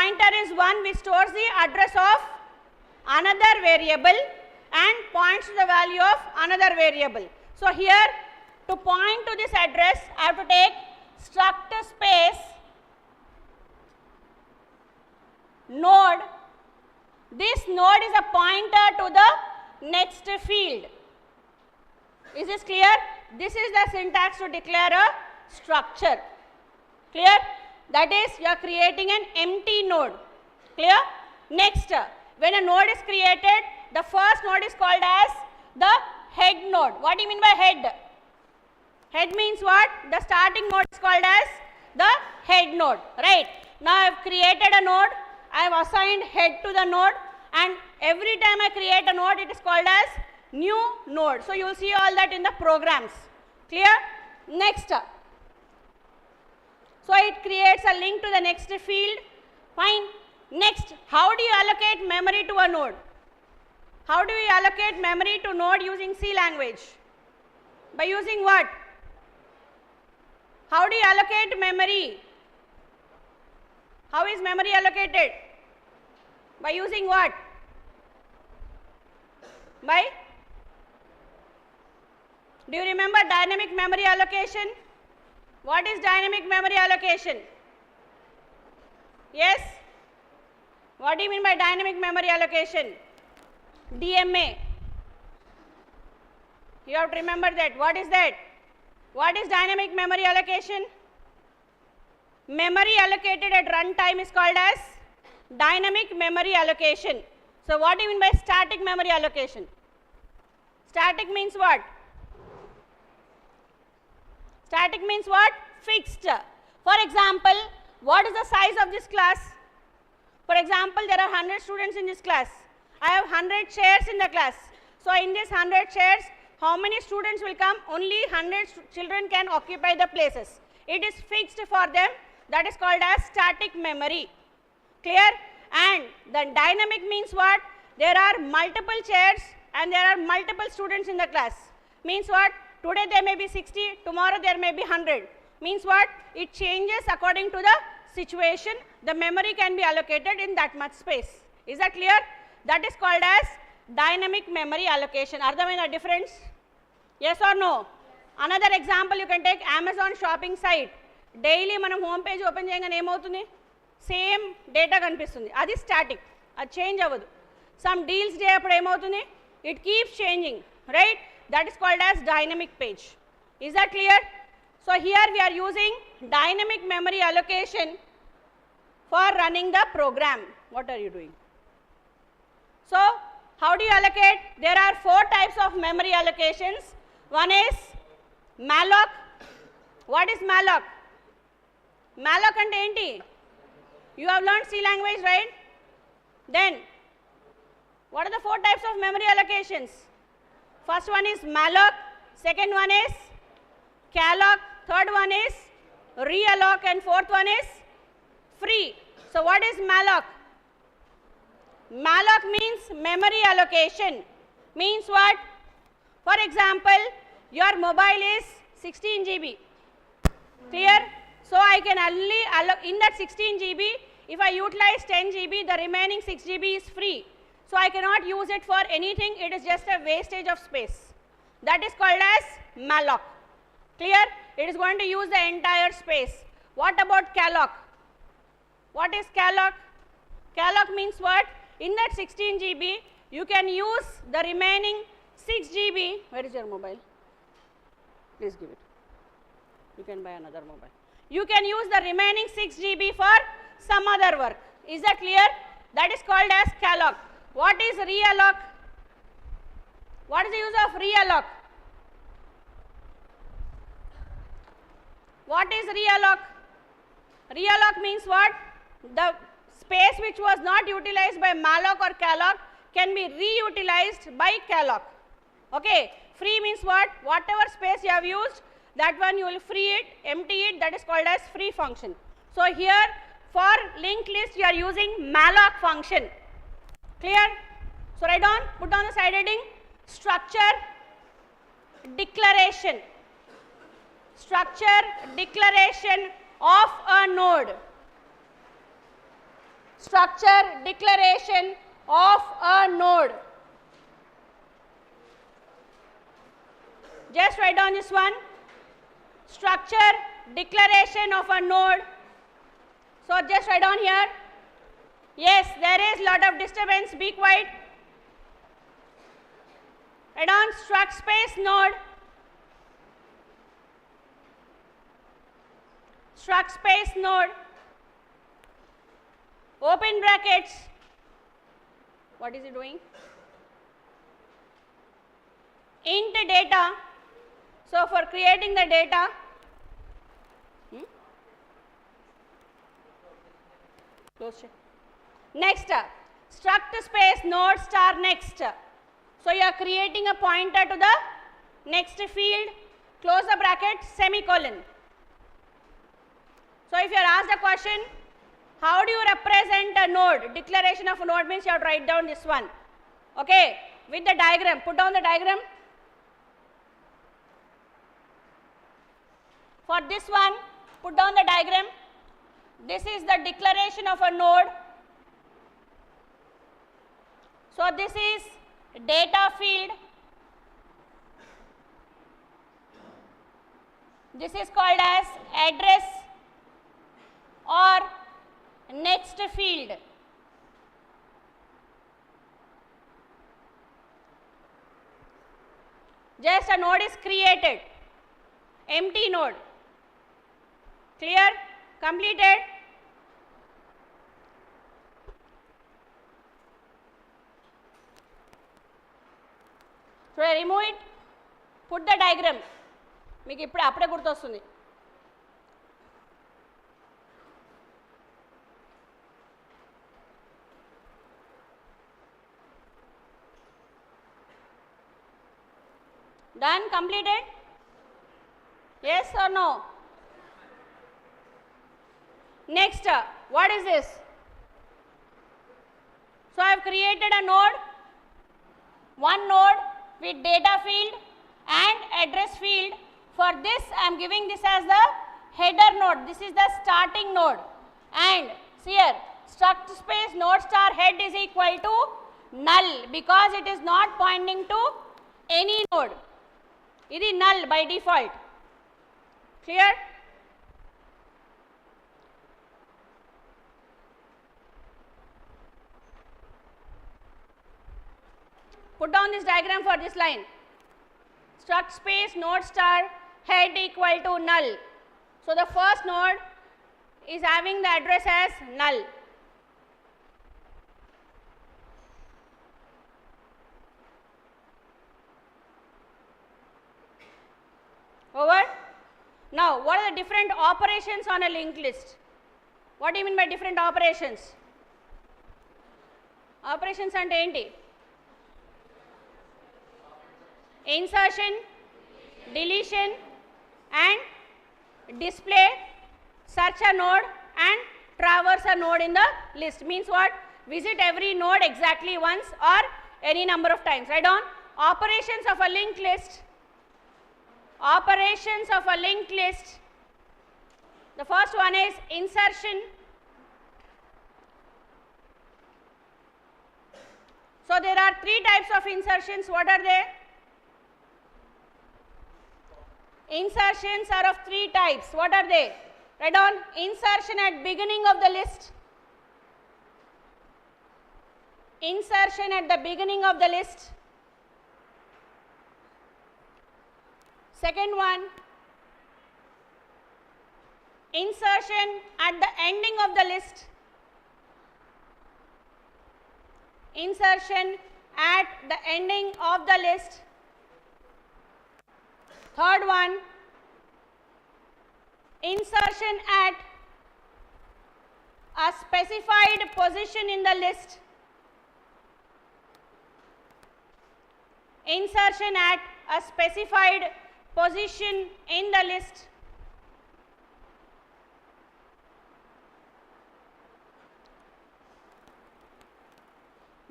pointer is one which stores the address of another variable and points to the value of another variable. So here, to point to this address, I have to take struct space node. This node is a pointer to the next field. Is this clear? This is the syntax to declare a structure. Clear? That is, you are creating an empty node. Clear? Next, when a node is created, the first node is called as the head node. What do you mean by head? Head means what? The starting node is called as the head node, right? Now I have created a node, I have assigned head to the node, and every time I create a node, it is called as new node. So you will see all that in the programs. Clear? Next. So it creates a link to the next field. Fine. Next, how do you allocate memory to a node? How do we allocate memory to node using C language? By using what? How do you allocate memory? How is memory allocated? By using what? By? Do you remember dynamic memory allocation? What is dynamic memory allocation? Yes? What do you mean by dynamic memory allocation? DMA. You have to remember that. What is that? What is dynamic memory allocation? Memory allocated at runtime is called as dynamic memory allocation. So what do you mean by static memory allocation? Static means what? Static means what? Fixed. For example, what is the size of this class? For example, there are 100 students in this class. I have 100 chairs in the class. So in this 100 chairs, how many students will come? Only 100 children can occupy the places. It is fixed for them. That is called as static memory. Clear? And the dynamic means what? There are multiple chairs and there are multiple students in the class. Means what? Today there may be 60, tomorrow there may be 100. Means what? It changes according to the situation. The memory can be allocated in that much space. Is that clear? That is called as dynamic memory allocation. Ardhamaina difference? Yes or no? Another example you can take Amazon shopping site. Daily manam home page open cheyagane em avutundi? Same data kanipistundi. Adi static. Adi change avadu. Some deals day appudu em avutundi? It keeps changing, right? That is called as dynamic page. Is that clear? So here we are using dynamic memory allocation for running the program. What are you doing? So how do you allocate? There are 4 types of memory allocations. One is malloc. What is malloc? Malloc ante enti? You have learned C language, right? Then what are the 4 types of memory allocations? First one is malloc, second one is calloc, third one is realloc, and fourth one is free. So what is malloc? Malloc means memory allocation. Means what? For example, your mobile is 16 GB. Clear? So I can only allocate in that 16 GB, if I utilize 10 GB, the remaining 6 GB is free. So I cannot use it for anything, it is just a wastage of space. That is called as malloc. Clear? It is going to use the entire space. What about calloc? What is calloc? Calloc means what? In that 16 GB, you can use the remaining 6 GB. Where is your mobile? Please give it. You can buy another mobile. You can use the remaining 6 GB for some other work. Is that clear? That is called as calloc. What is realloc? What is the use of realloc? What is realloc? Realloc means what? The space which was not utilized by malloc or calloc can be reutilized by calloc. Okay. Free means what? Whatever space you have used, that one you will free it, empty it, that is called as free function. So here for linked list you are using malloc function. Clear? So write down, put down the side heading, structure declaration. Structure declaration of a node. structure declaration of a node. Just write down this one. Structure declaration of a node. So just write down here. Yes, there is lot of disturbance. Be quiet. Write down struct space node. Struct space node. Open brackets. What is it doing? Int data. So for creating the data, close check. Next, struct space node star next. So you are creating a pointer to the next field, close the bracket, semicolon. So if you are asked a question, how do you represent a node? Declaration of a node means you have to write down this one. Okay, with the diagram, put down the diagram. For this one, put down the diagram. This is the declaration of a node. So this is data field. This is called as address or next field. Just a node is created, empty node. Clear? Completed? So remove it, put the diagram. మీకు ఇప్పుడు అప్పుడే గుర్తొస్తుంది. Done? Completed? Yes or no? Next, what is this? So I have created a node, one node with data field and address field. For this I am giving this as the header node. This is the starting node, and see here, struct space node star head is equal to null because it is not pointing to any node. It is null by default. Clear? Put down this diagram for this line. Struct space node star head equal to null. So the first node is having the address as null. Over. Now what are the different operations on a linked list? What do you mean by different operations? Operations ante enti? Insertion, deletion and display, search a node and traverse a node in the list. Means what? Visit every node exactly once or any number of times. Write down operations of a linked list. Operations of a linked list. The first one is insertion. So there are three types of insertions. What are they? Insertions are of three types. What are they? Write down insertion at beginning of the list. Insertion at the beginning of the list. Second one, insertion at the ending of the list. Insertion at the ending of the list. Third one, insertion at a specified position in the list. Insertion at a specified position in the list.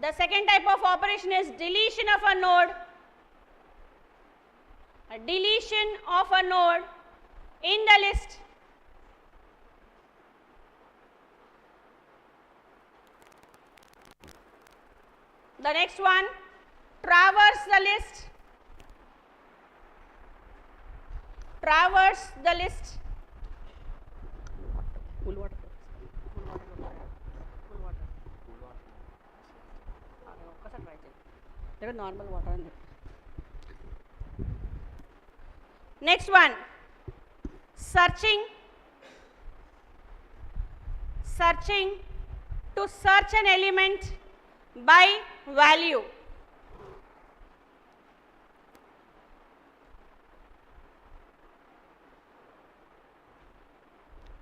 The second type of operation is deletion of a node. A deletion of a node in the list. The next one, traverse the list. Traverse the list. Cool water. Cool water. Cool water. Cool water. There is normal water in it. Next one, searching. Searching to search an element by value.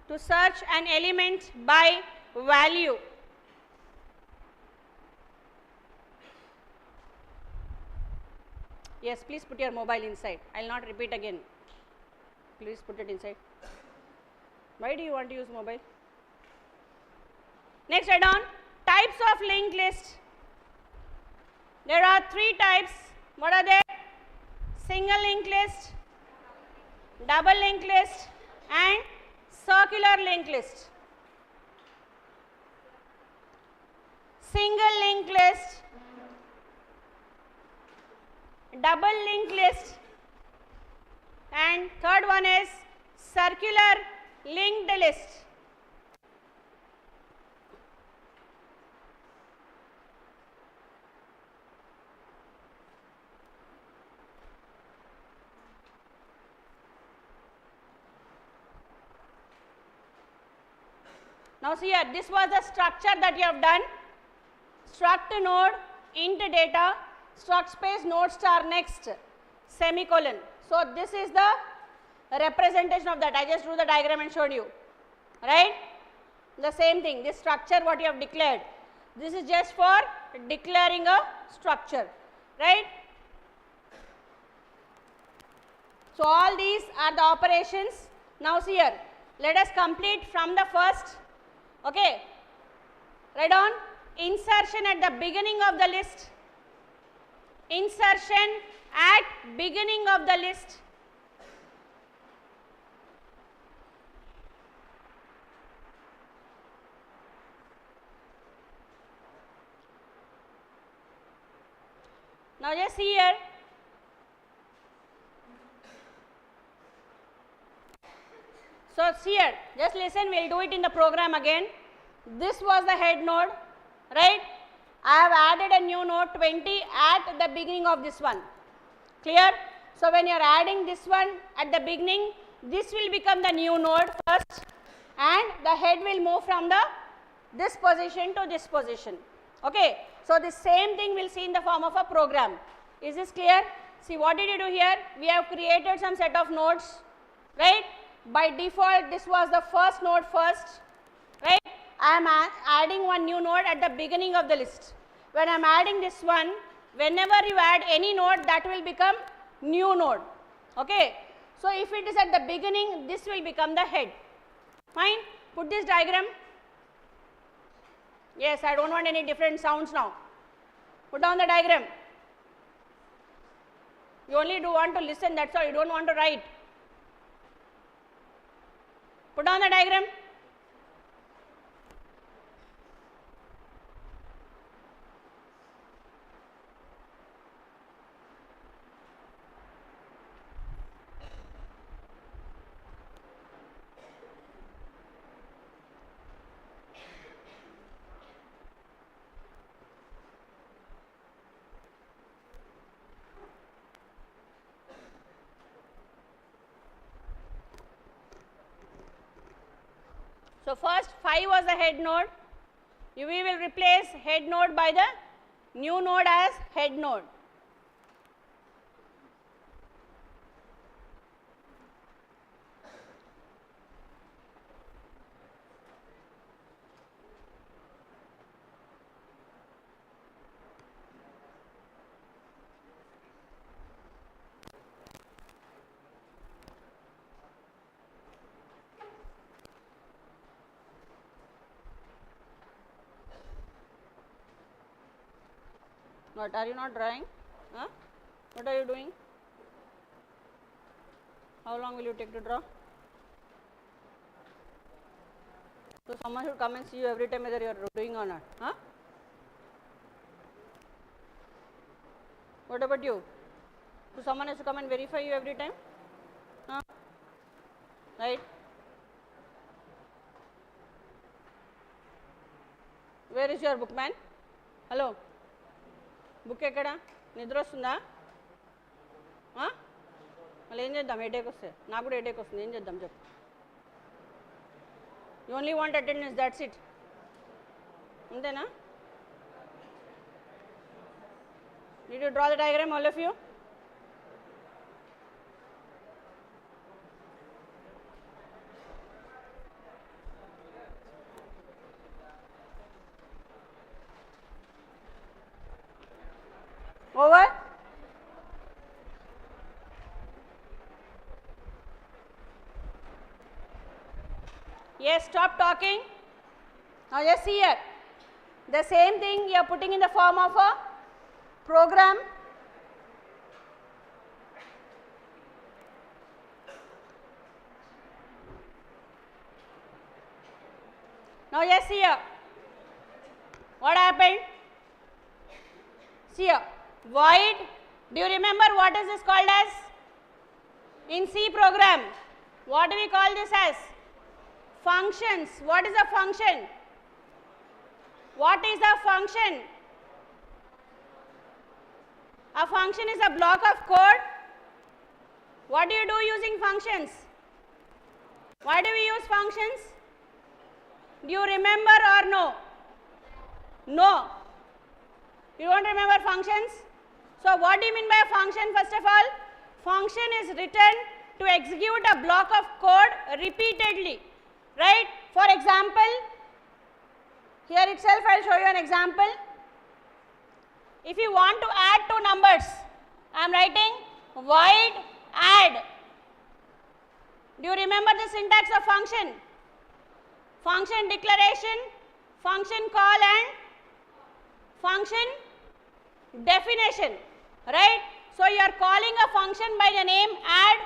To search an element by value. Yes, please put your mobile inside. I will not repeat again. Please put it inside. Why do you want to use mobile? Next add-on, types of linked list. There are 3 types. What are they? Single linked list, double linked list, and circular linked list. Single linked list, double linked list, and third one is circular linked list. Now see here, this was the structure that you have done. Struct node, int data, struct space node star next, semicolon. So this is the representation of that. I just drew the diagram and showed you, right? The same thing, this structure what you have declared. This is just for declaring a structure, right? So all these are the operations. Now see here, let us complete from the first. Okay, write on insertion at the beginning of the list. Insertion at beginning of the list. Now just see here. So see here, just listen, we will do it in the program again. This was the head node, right? I have added a new node 20 at the beginning of this one. Clear? So when you are adding this one at the beginning, this will become the new node first, and the head will move from the this position to this position. Okay. So the same thing we will see in the form of a program. Is this clear? See, what did you do here? We have created some set of nodes, right? By default, this was the first node first, right? I am adding one new node at the beginning of the list. When I am adding this one, whenever you add any node, that will become new node, okay? So if it is at the beginning, this will become the head. Fine? Put this diagram. Yes, I don't want any different sounds now. Put down the diagram. You only do want to listen, that's all, you don't want to write. Put down the diagram. So first 5 was the head node. We will replace head node by the new node as head node. What, are you not drawing? Huh? What are you doing? How long will you take to draw? So someone should come and see you every time whether you are doing or not. Huh? What about you? So someone has to come and verify you every time? Huh? Right? Where is your book, man? Hello? Book ekkada? Nidra vastunda? మళ్ళీ ఏం చేద్దాం headache వస్తే నాకు కూడా headache వస్తుంది ఏం చేద్దాం చెప్పు you only want attendance that's it అంతేనా did you draw the diagram all of you over Yes, stop talking. Now just see here. The same thing you are putting in the form of a program. Now just see here. What happened? See here. Void. Do you remember what is this called as? In C program, what do we call this as? Functions. What is a function? What is a function? A function is a block of code. What do you do using functions? Why do we use functions? Do you remember or no? No. You don't remember functions? So what do you mean by a function? First of all, function is written to execute a block of code repeatedly. Right? For example, here itself I will show you an example. If you want to add two numbers, I am writing void add. Do you remember the syntax of function? Function declaration, function call and function definition. Right? So you are calling a function by the name add.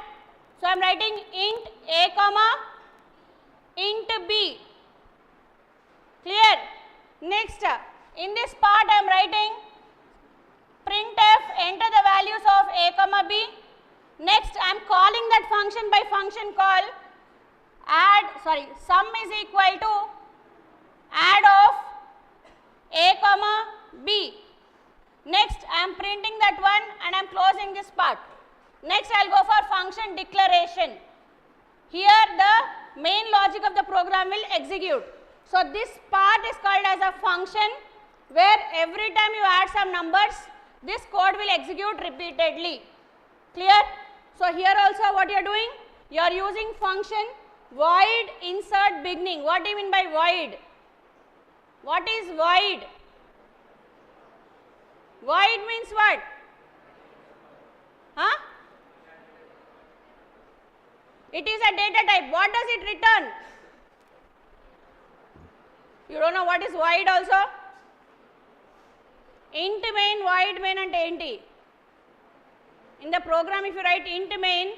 So I am writing int a comma int b. Clear? Next, in this part I am writing printf enter the values of a comma b. Next I am calling that function by function call sum is equal to add of a comma b. Next I am printing that one and I am closing this part. Next I will go for function declaration. Here the main logic of the program will execute. So this part is called as a function where every time you add some numbers, this code will execute repeatedly. Clear? So here also what you are doing? You are using function void insert beginning. What do you mean by void? What is void? Void means what? Huh? It is a data type. What does it return? You don't know what is void also? Int main, void main ante enti? In the program if you write int main,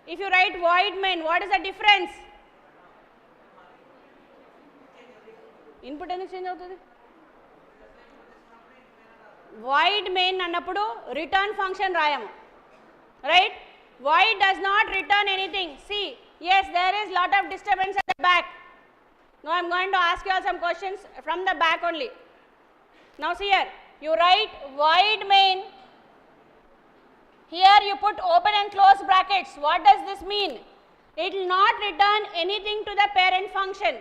if you write void main, what is the difference? Input ఎందుకు change అవుతుంది? Void main అన్నప్పుడు return function రాయము. Right? Void does not return anything. See, yes, there is lot of disturbance at the back. Now I am going to ask you all some questions from the back only. Now see here, you write void main. Here you put open and close brackets. What does this mean? It will not return anything to the parent function.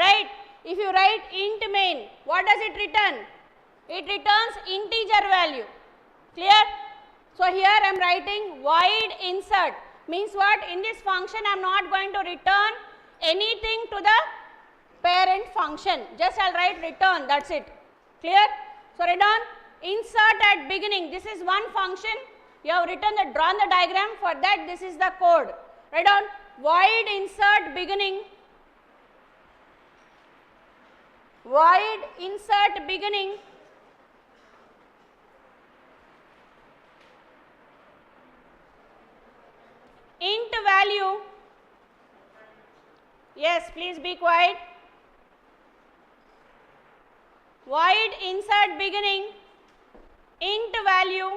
Right? If you write int main, what does it return? It returns integer value. Clear? So here I am writing void insert. Means what? In this function I am not going to return anything to the parent function. Just I will write return, that's it. Clear? So return insert at beginning. This is one function. You have drawn the diagram. For that this is the code. Write down void insert beginning. Void insert beginning. Int value. Yes, please be quiet. Void insert beginning. int value.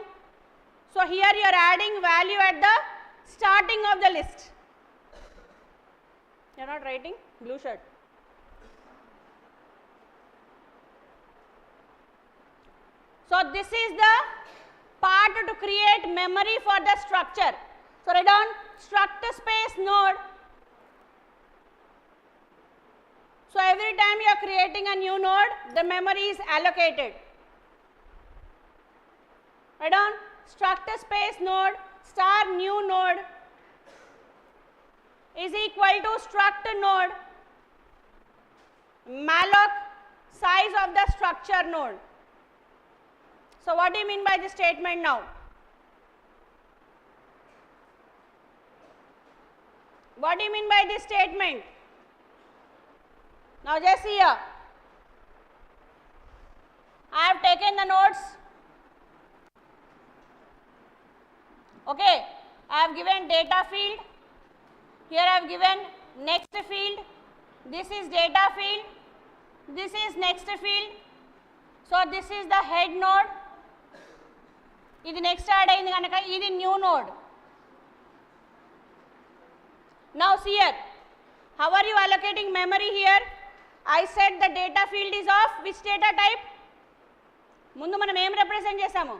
So here you are adding value at the starting of the list. You are not writing? Blue shirt. So this is the part to create memory for the structure. So write down struct space node. So every time you are creating a new node, the memory is allocated. Write down struct space node star new node is equal to struct node malloc size of the structure node. So what do you mean by this statement now? What do you mean by this statement? Now just see here. I have taken the nodes. Okay, I have given data field. Here I have given next field. This is data field. This is next field. So this is the head node. This next add ayindi ganaka this new node. Now see here. How are you allocating memory here? I said the data field is of which data type? Mundu manam em represent chesamu?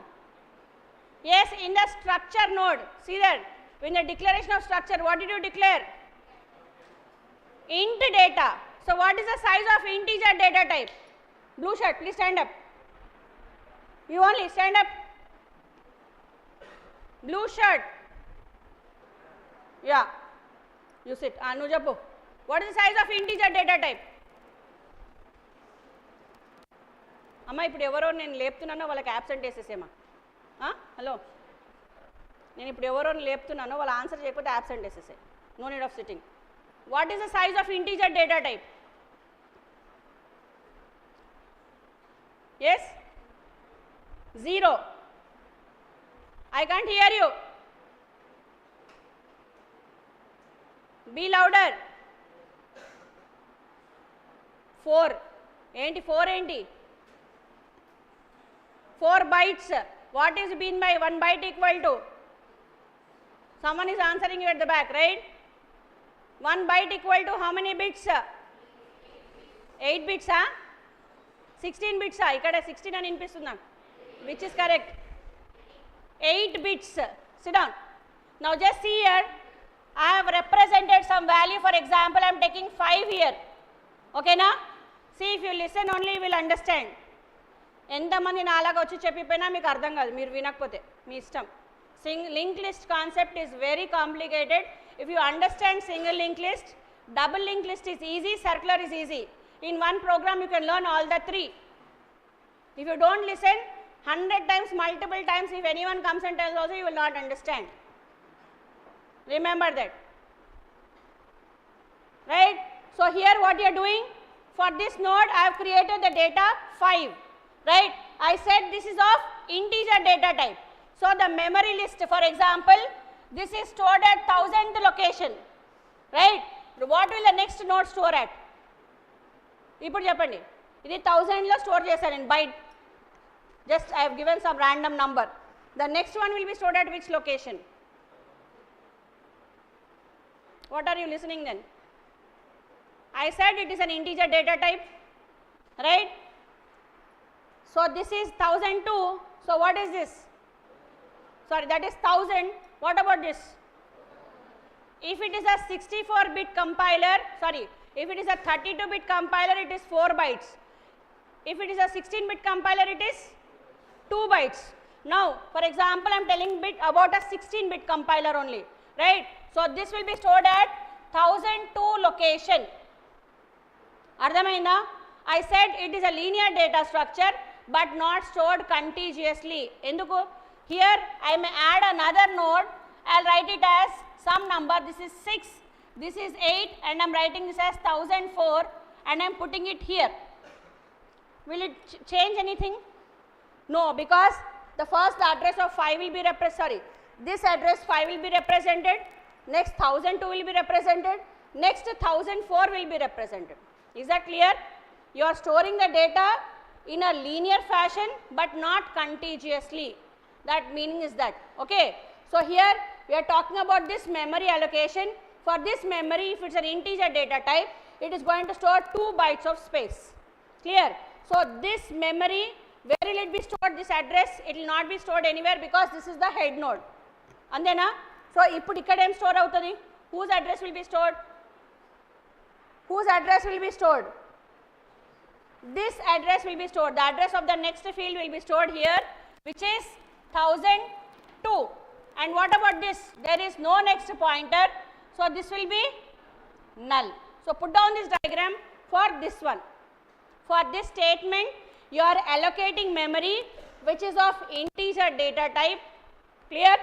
Yes, in the structure node. See there, in the declaration of structure, what did you declare? Int data. So what is the size of integer data type? Blue shirt, please stand up. You only stand up. Blue shirt. Yeah. You sit. Anu Jappu. What is the size of integer data type? అమ్మ ఇప్పుడు ఎవరో నేను లేపుతున్నానో వాళ్ళకి absent వేసేసేమా hello నేను ఇప్పుడు ఎవరో లేపుతున్నానో వాళ్ళు answer చేయకపోతే యాబ్సెంట్ వేసేసే no need of sitting what is the size of integer data type yes 0 I can't hear you. Be louder. 4 ఏంటి 4 ఏంటి 4 bytes. What is mean by 1 byte equal to? Someone is answering you at the back, right? 1 byte equal to how many bits? 8 bits, 16 bits. ఇక్కడ 16 అని వినిపిస్తుందా? Which is correct? 8 bits. Sit down. Now just see here. I have represented some value. For example, I am taking 5 here. Okay na? See, if you listen only, you will understand. ఎంతమంది నాలాగా వచ్చి చెప్పిపోయినా మీకు అర్థం కాదు మీరు వినకపోతే మీ ఇష్టం link list concept is very complicated if you understand single link list double link list is easy circular is easy in one program you can learn all the 3 if you don't listen 100 times multiple times if anyone comes and tells also you will not understand remember that right so here what you are doing for this node I have created the data 5 right I said this is of integer data type so the memory list for example this is stored at 1000th location right what will the next node store at ఇప్పుడు చెప్పండి ఇది 1000 లో store చేశాను నేను byte just I have given some random number the next one will be stored at which location what are you listening then I said it is an integer data type right so this is 1002 so what is this sorry that is 1000 what about this if it is a 64 bit compiler sorry if it is a 32 bit compiler it is 4 bytes if it is a 16 bit compiler it is 2 bytes now for example I am telling bit about a 16 bit compiler only right so this will be stored at 1002 location ardhamainda I said it is a linear data structure but not stored contiguously enduku here I may add another node I'll write it as some number this is 6 this is 8 and I'm writing this as 1004 and I'm putting it here will it change anything no because the first address of 5 will be represented this address 5 will be represented next 1002 will be represented next 1004 will be represented is that clear you are storing the data in a linear fashion but not contiguously. That meaning is that. Okay. So here we are talking about this memory allocation. For this memory, if it's an integer data type, it is going to store 2 bytes of space. Clear? So this memory, where will it be stored? This address, it will not be stored anywhere because this is the head node. Andena? So ippudu ikkada em store avutadi? Whose address will be stored? Whose address will be stored? This address will be stored. The address of the next field will be stored here, which is 1002. And what about this? There is no next pointer, so this will be null. So put down this diagram for this one. For this statement, you are allocating memory which is of integer data type. Clear?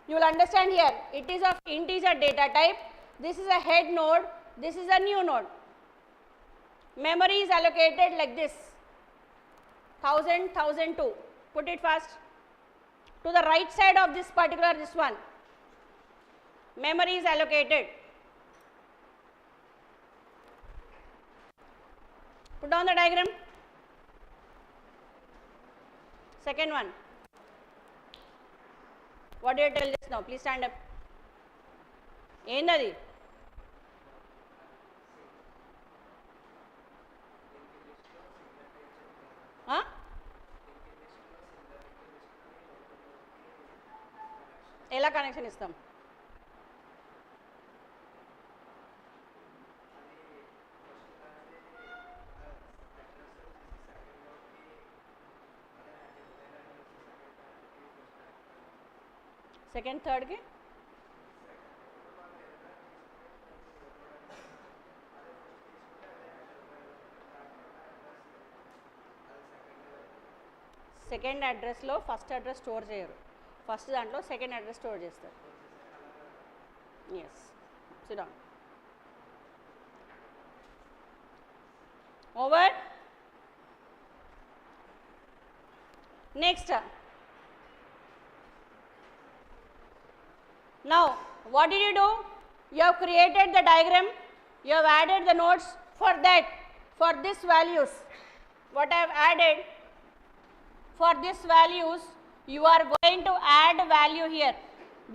You will understand here. It is of integer data type. This is a head node. This is a new node. Memory is allocated like this. 1000, 1002. Put it fast. To the right side of this particular this one. Memory is allocated. Put down the diagram. Second one. What do you tell this now? Please stand up. Endadi? Huh? ఎలా connection ఇస్తాం? Second థర్డ్కి second అడ్రస్లో first address store చేయరు. First దాంట్లో second address store చేస్తారు. Yes, sit down. Over. Next. Now, what did you do? You have created the diagram, you have added the nodes. For that, for this values, what I have added, for this values, you are going to add value here.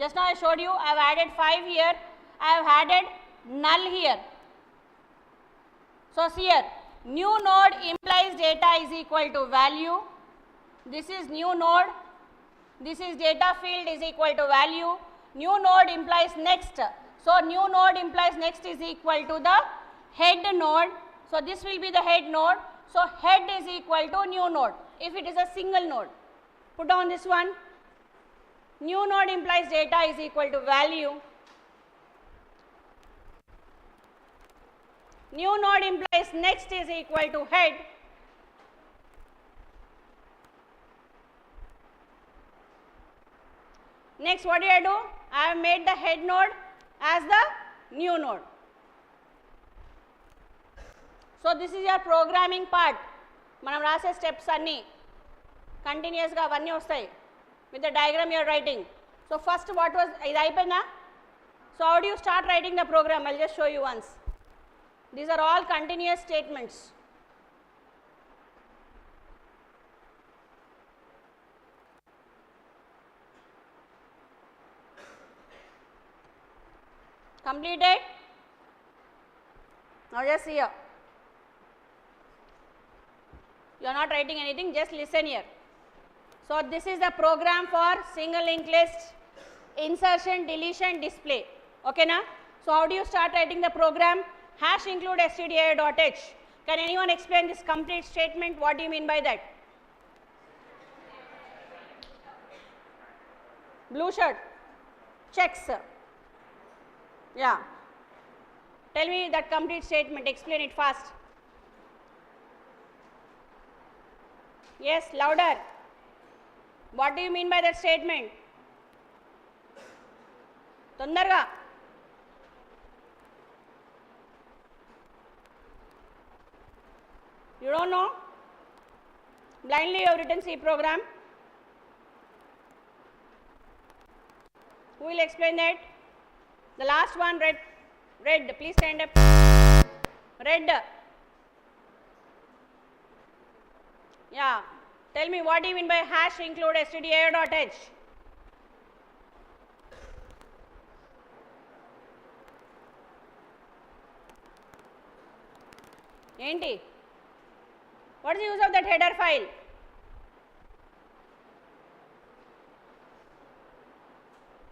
Just now I showed you, I have added 5 here, I have added null here. So, see here, new node implies data is equal to value. This is new node, this is data field is equal to value. New node implies next. So, new node implies next is equal to the head node. So, this will be the head node. So, head is equal to new node if it is a single node. Put down this one. New node implies data is equal to value. New node implies next is equal to head. Next, what do I do? I have made the head node as the new node. So, this is your programming part. మనం రాసే steps అన్నీ కంటిన్యూస్గా అవన్నీ వస్తాయి with the diagram you're writing. So first what was ఇది అయిపోయిందా? So how do you start writing the program? I'll just show you once. These are all continuous statements. Completed? Now just see here. You are not writing anything, just listen here. So this is the program for single linked list, insertion, deletion, display. Okay na? So how do you start writing the program? Hash include stdio.h. Can anyone explain this complete statement? What do you mean by that? Blue shirt. Checks. Yeah. Tell me that complete statement. Explain it fast. Yes, louder. What do you mean by that statement? Tondarga. You don't know? Blindly you have written C program. Who will explain that? The last one, red, please stand up. Red. Yeah. Tell me, what do you mean by hash include stdio.h? Enti? What is the use of that header file?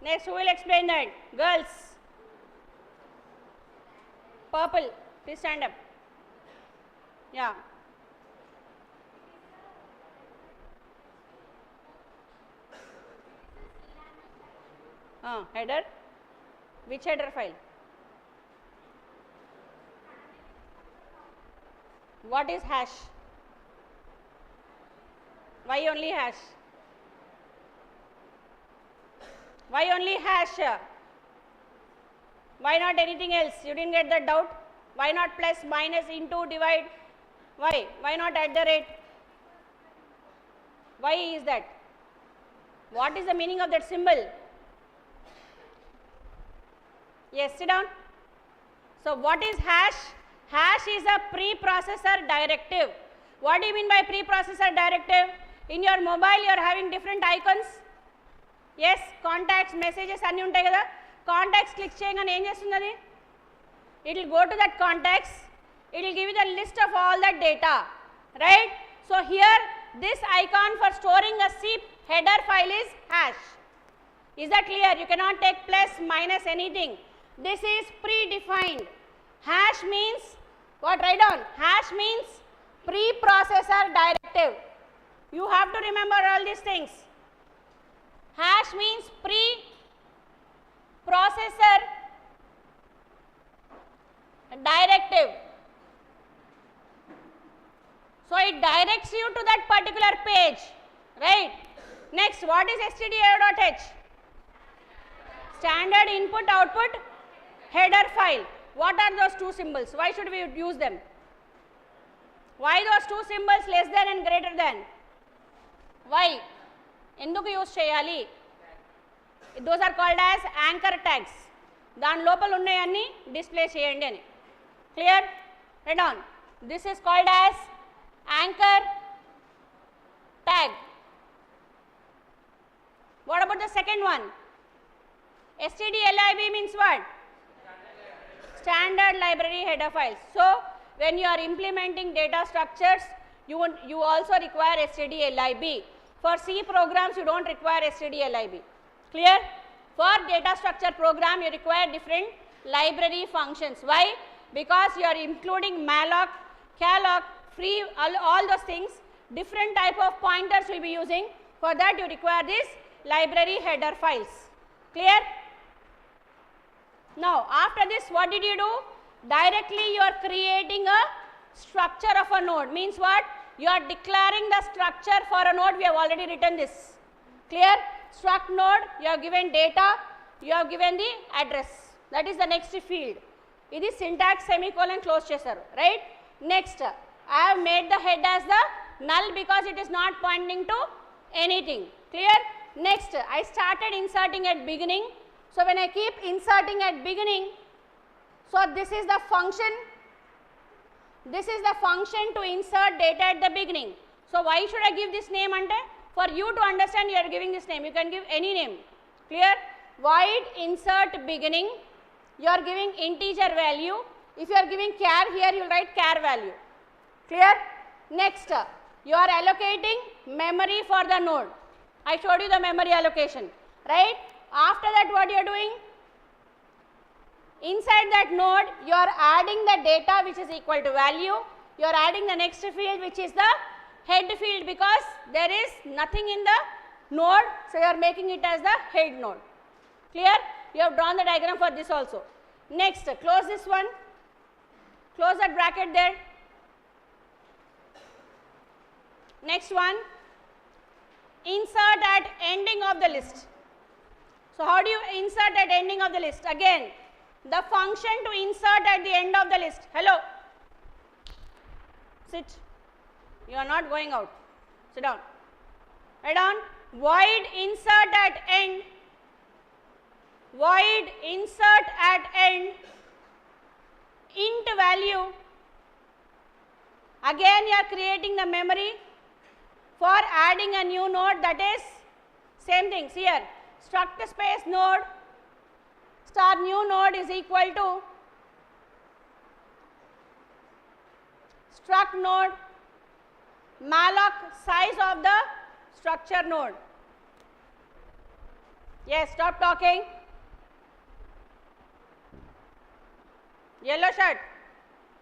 Next, who will explain that? Girls. Purple, please stand up. Yeah. Header. Which header file? What is hash? Why only hash? Why only hash? Why not anything else? You didn't get that doubt? Why not plus, minus, into, divide? Why? Why not at the rate? Why is that? What is the meaning of that symbol? Yes, sit down. So what is hash? Hash is a preprocessor directive. What do you mean by preprocessor directive? In your mobile you are having different icons. Yes, contacts, messages anni untayi kada. Contacts click cheyagane em chestundadi? It will go to that contacts. It will give you the list of all that data, right? So here this icon for storing a C header file is hash. Is that clear? You cannot take plus, minus, anything. This is predefined. Hash means what? Write down. Hash means preprocessor directive. You have to remember all these things. Hash means preprocessor directive. So it directs you to that particular page, right? Next, what is stdio.h? Standard input output header file. What are those two symbols? Why should we use them? Why those two symbols less than and greater than? Why? Enduku use cheyali? Those are called as anchor tags. Dan lopal unnayanni display cheyandi ani. Clear? Write down. This is called as anchor tag. What about the second one? stdlib means what? Standard library header files. So when you are implementing data structures, you also require stdlib. For C programs you don't require stdlib. Clear? For data structure program you require different library functions. Why? Because you are including malloc, calloc, free, all those things. Different type of pointers will be using. For that you require this library header files. Clear? Now after this what did you do? Directly you are creating a structure of a node. Means what? You are declaring the structure for a node. We have already written this. Clear? Struct node, you have given data, you have given the address. That is the next field. This is syntax semicolon close chesaru, right? Next, I have made the head as the null because it is not pointing to anything. Clear? Next, I started inserting at beginning. So when I keep inserting at beginning, so this is the function. This is the function to insert data at the beginning. So why should I give this name ante? For you to understand you are giving this name. You can give any name. Clear? Void insert beginning. You are giving integer value. If you are giving char, here you will write char value. Clear? Next, you are allocating memory for the node. I showed you the memory allocation, right? After that what you are doing? Inside that node you are adding the data which is equal to value. You are adding the next field which is the head field because there is nothing in the node. So you are making it as the head node. Clear? You have drawn the diagram for this also. Next, close this one. Close that bracket there. Next one. Insert at ending of the list. So how do you insert at ending of the list? Again, the function to insert at the end of the list. Hello. Sit. You are not going out. Sit down. Write down. Void insert at end. Void insert at end. Int value. Again you are creating the memory. For adding a new node, that is same thing. See here, struct space node star new node is equal to struct node malloc size of the structure node. Yes, stop talking. Yellow shirt,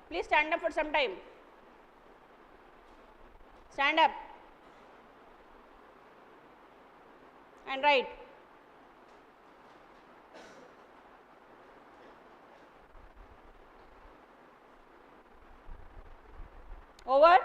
please stand up for some time. Stand up and write. Over.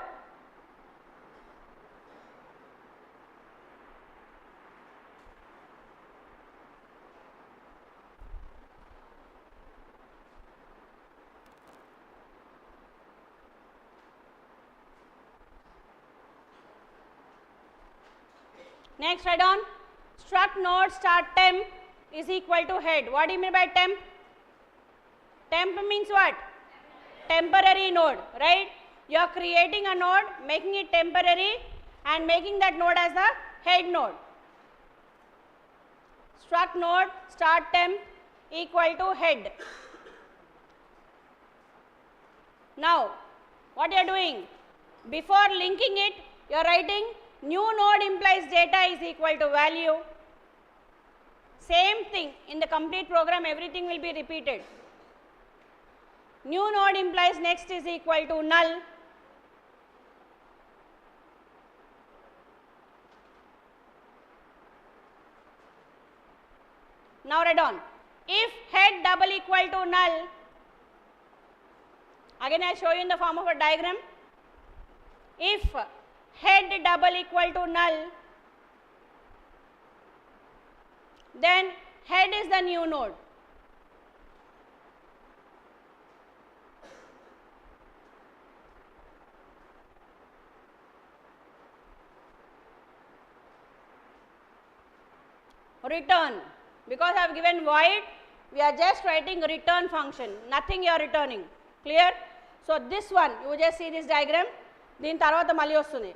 Next, write down struct node start temp is equal to head. What do you mean by temp? Temp means what? Temporary node, right? You are creating a node, making it temporary and making that node as the head node. Struct node start temp equal to head. Now, what you are doing? Before linking it, you are writing new node implies data is equal to value. Same thing in the complete program, everything will be repeated. New node implies next is equal to null. Now write down, if head double equal to null, again I will show you in the form of a diagram. If head double equal to null, then head is the new node. Return, because I have given void, we are just writing return function, nothing you are returning. Clear? So this one, you just see this diagram, దీని తర్వాత మళ్ళీ వస్తుంది.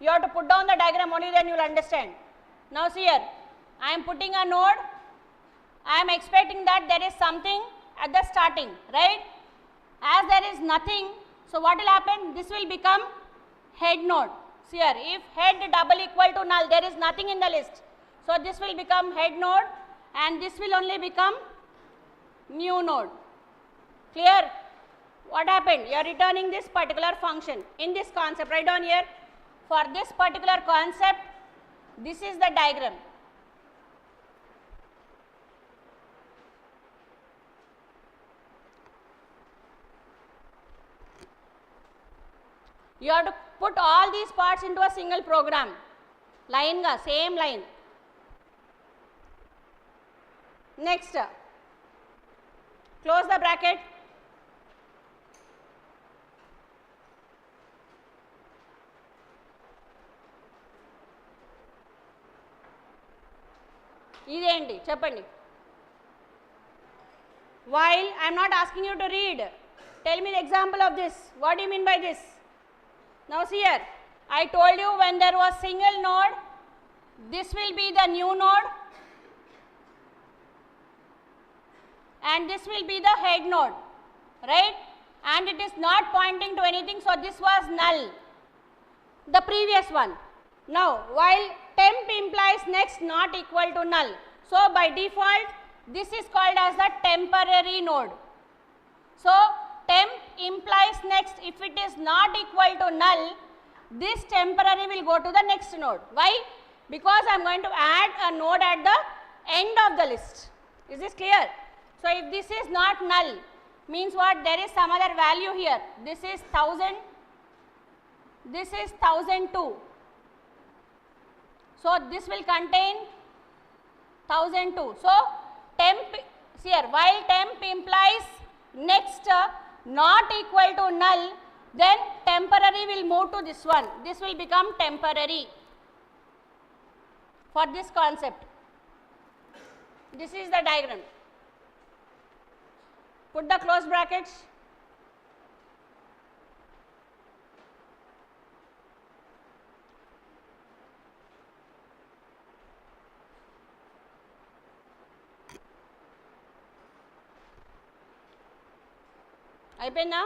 You have to put down the diagram only, then you will understand. Now see here, I am putting a node, I am expecting that there is something at the starting, right? As there is nothing, so what will happen? This will become head node. See here, if head double equal to null, there is nothing in the list. So this will become head node and this will only become new node. Clear? What happened? You are returning this particular function in this concept. Write down here, for this particular concept, this is the diagram. You have to put all these parts into a single program. Line ga, same line. Next, close the bracket. ఇదేంటి చెప్పండి. While I am not asking you to read, tell me the example of this. What do you mean by this? Now see here, I told you when there was single node, this will be the new node and this will be the head node, right? And it is not pointing to anything, so this was null, the previous one. Now, while temp implies next not equal to null, so by default this is called as the temporary node. So temp implies next, if it is not equal to null, this temporary will go to the next node. Why? Because I am going to add a node at the end of the list. Is this clear? So if this is not null, means what? There is some other value here. This is 1000, this is 1002. So this will contain 1002. So temp, see here, while temp implies next not equal to null, then temporary will move to this one. This will become temporary for this concept. This is the diagram. Put the close brackets. అయిపోయిందా?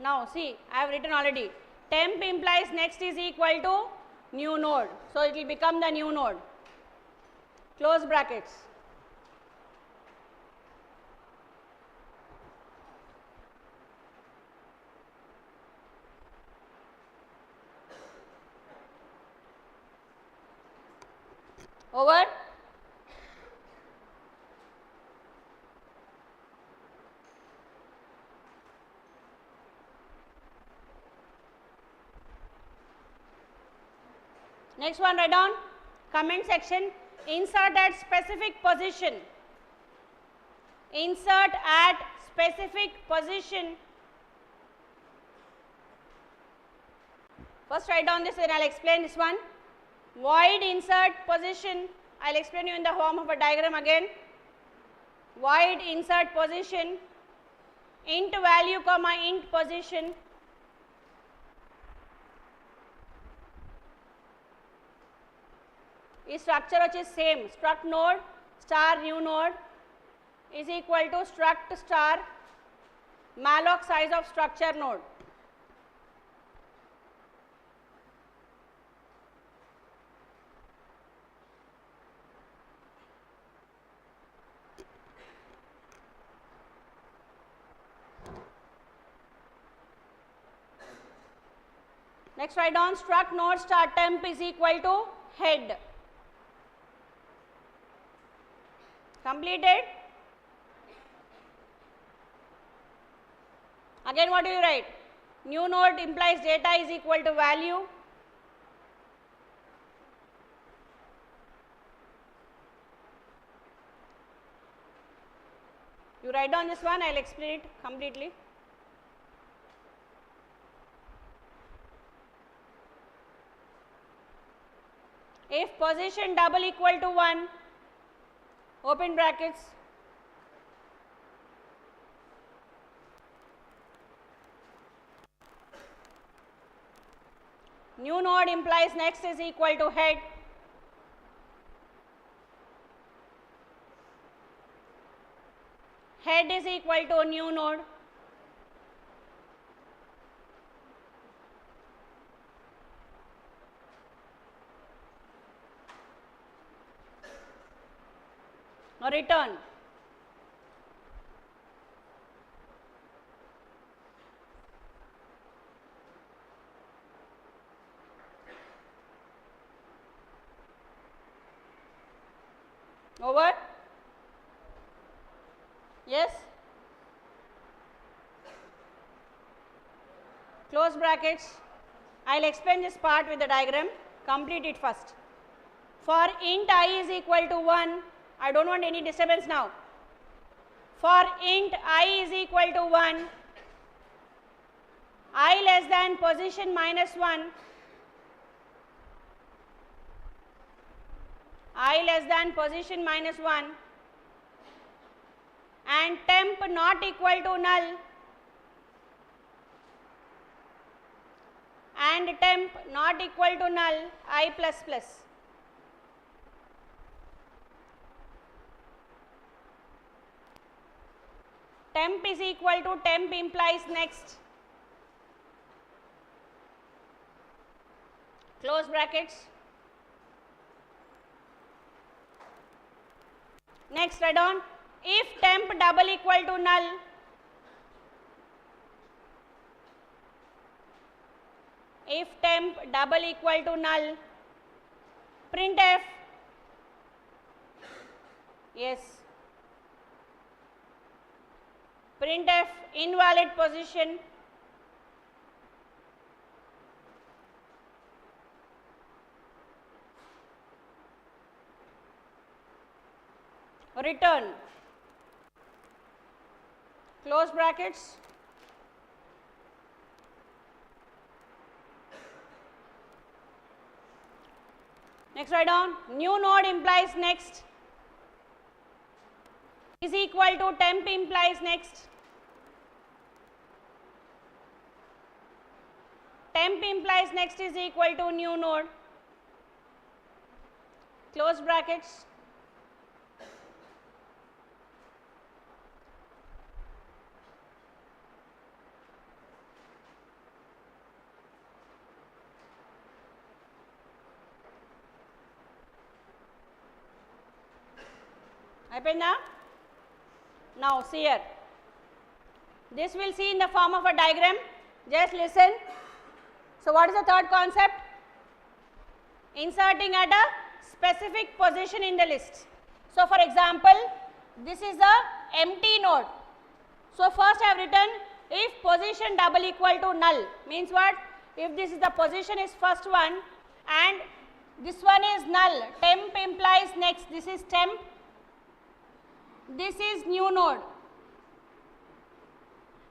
Now see, I have written already. Temp implies next is equal to new node. So it will become the new node. Close brackets. Over. Next one, write down comment section. Insert at specific position. Insert at specific position. First write down this, then I will explain this one. Void insert position. I will explain you in the form of a diagram again. Void insert position. Int value comma int position. Is structure which is same. Struct node star new node is equal to struct star malloc size of structure node. Next write down struct node star temp is equal to head. Completed. Again what do you write? New node implies data is equal to value. You write down this one, I will explain it completely. If position double equal to 1, open brackets, new node implies next is equal to head. Head is equal to new node. Return. Over. Yes. Close brackets. I will explain this part with the diagram. Complete it first. For int I is equal to 1, I don't want any disturbance now. For int I is equal to 1, I less than position minus 1, I less than position minus 1, and temp not equal to null, and temp not equal to null, I plus plus. Temp is equal to temp implies next. Close brackets. Next write down if temp double equal to null, if temp double equal to null, printf, yes, printf invalid position, return, close brackets. Next write down, new node implies next is equal to temp implies next. Temp implies next is equal to new node. Close brackets. Now see here, this will see in the form of a diagram, just listen. So what is the third concept? Inserting at a specific position in the list. So for example, this is the empty node. So first I have written if position double equal to null, means what? If this is the position is first one and this one is null, temp implies next, this is temp, this is new node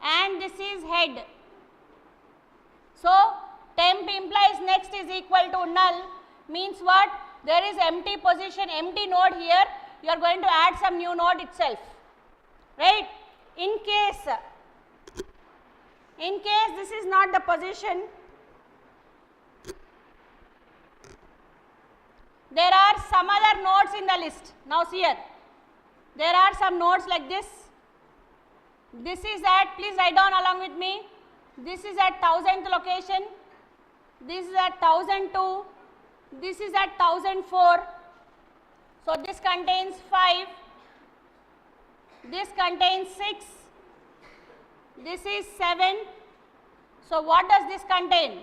and this is head. So temp implies next is equal to null, means what? There is empty position, empty node here, you are going to add some new node itself, right? In case this is not the position, there are some other nodes in the list. Now see here, there are some nodes like this. This is at, please write down along with me, this is at 1000th location, this is at 1002, this is at 1004. So this contains 5, this contains 6, this is 7. So what does this contain?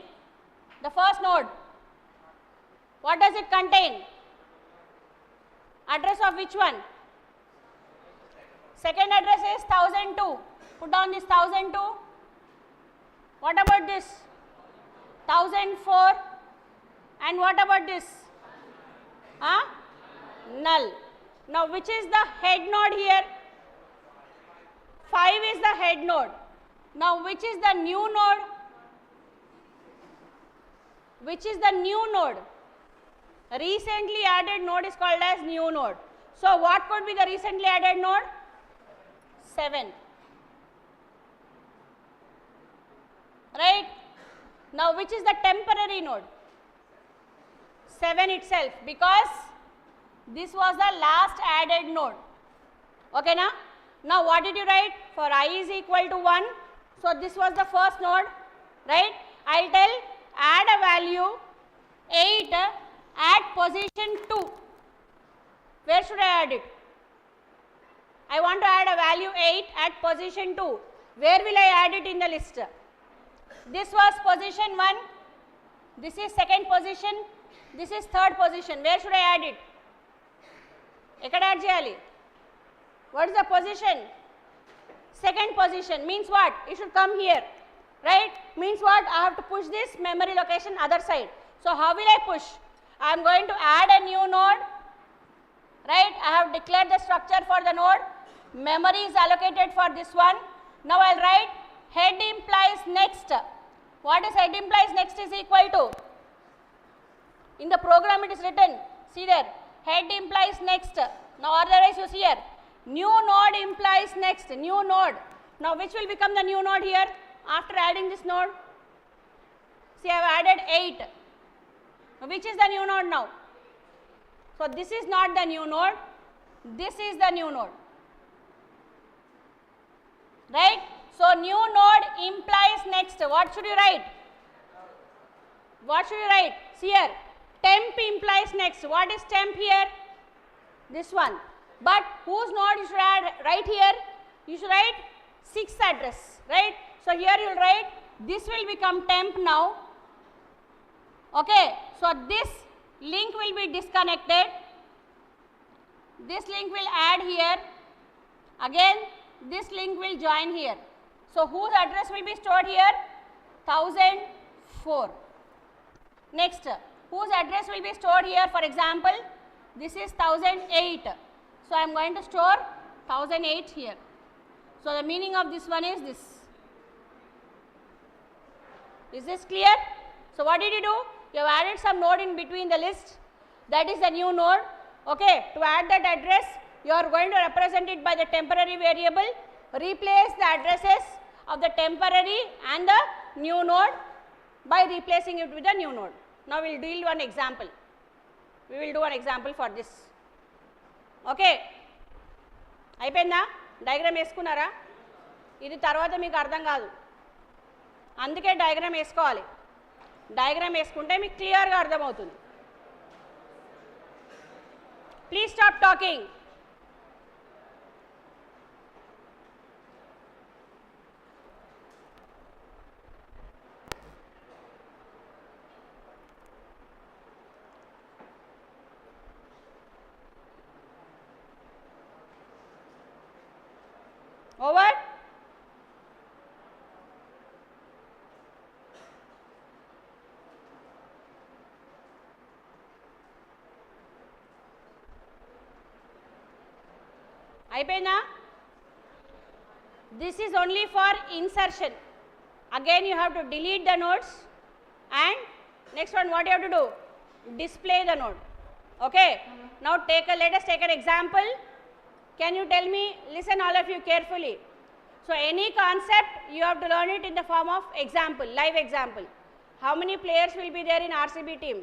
The first node, what does it contain? Address of which one? Second address is 1002. Put down this 1002. What about this? 1004. And what about this? Null. Now which is the head node here? 5 is the head node. Now which is the new node? Which is the new node? Recently added node is called as new node. So what could be the recently added node? 7. Right? Now which is the temporary node? 7 itself, because this was the last added node. Okay na? Now what did you write? For I is equal to 1. So this was the first node, right? I will tell add a value 8 at position 2. Where should I add it? I want to add a value 8 at position 2. Where will I add it in the list? This was position 1, this is second position, this is third position. Where should I add it? Ekkada add cheyali? What is the position? Second position, means what? It should come here, right? Means what? I have to push this memory location other side. So how will I push? I am going to add a new node, right? I have declared the structure for the node. Memory is allocated for this one. Now I will write head implies next. What is head implies next is equal to? In the program it is written, see there, head implies next. Now otherwise you see here, new node implies next, new node. Now which will become the new node here after adding this node? See, I have added 8. Which is the new node now? So this is not the new node, this is the new node, right? So new node implies next. What should you write? What should you write? See here, temp implies next. What is temp here? This one. But whose node you should add right here? You should write 6th address, right? So here you will write, this will become temp now. Okay, so this link will be disconnected. This link will add here. Again, this link will join here. So whose address will be stored here? 1004. Next, whose address will be stored here? For example, this is 1008. So I am going to store 1008 here. So the meaning of this one is this. Is this clear? So what did you do? You have added some node in between the list. That is the new node. Okay, to add that address, you are going to represent it by the temporary variable. Replace the addresses of the temporary and the new node by replacing it with the new node. Now we will do one example. We will do an example for this. Okay. అయిపోయిందా? Diagram వేసుకున్నారా? ఇది తర్వాత మీకు అర్థం కాదు, అందుకే diagram వేసుకోవాలి. Diagram వేసుకుంటే మీకు క్లియర్గా అర్థమవుతుంది. Please stop talking. Over. అయిపోయిందా? This is only for insertion. Again you have to delete the nodes, and next one what you have to do? Display the node. Okay. Now let us take an example. Can you tell me, listen all of you carefully. So any concept you have to learn it in the form of example, live example. How many players will be there in RCB team?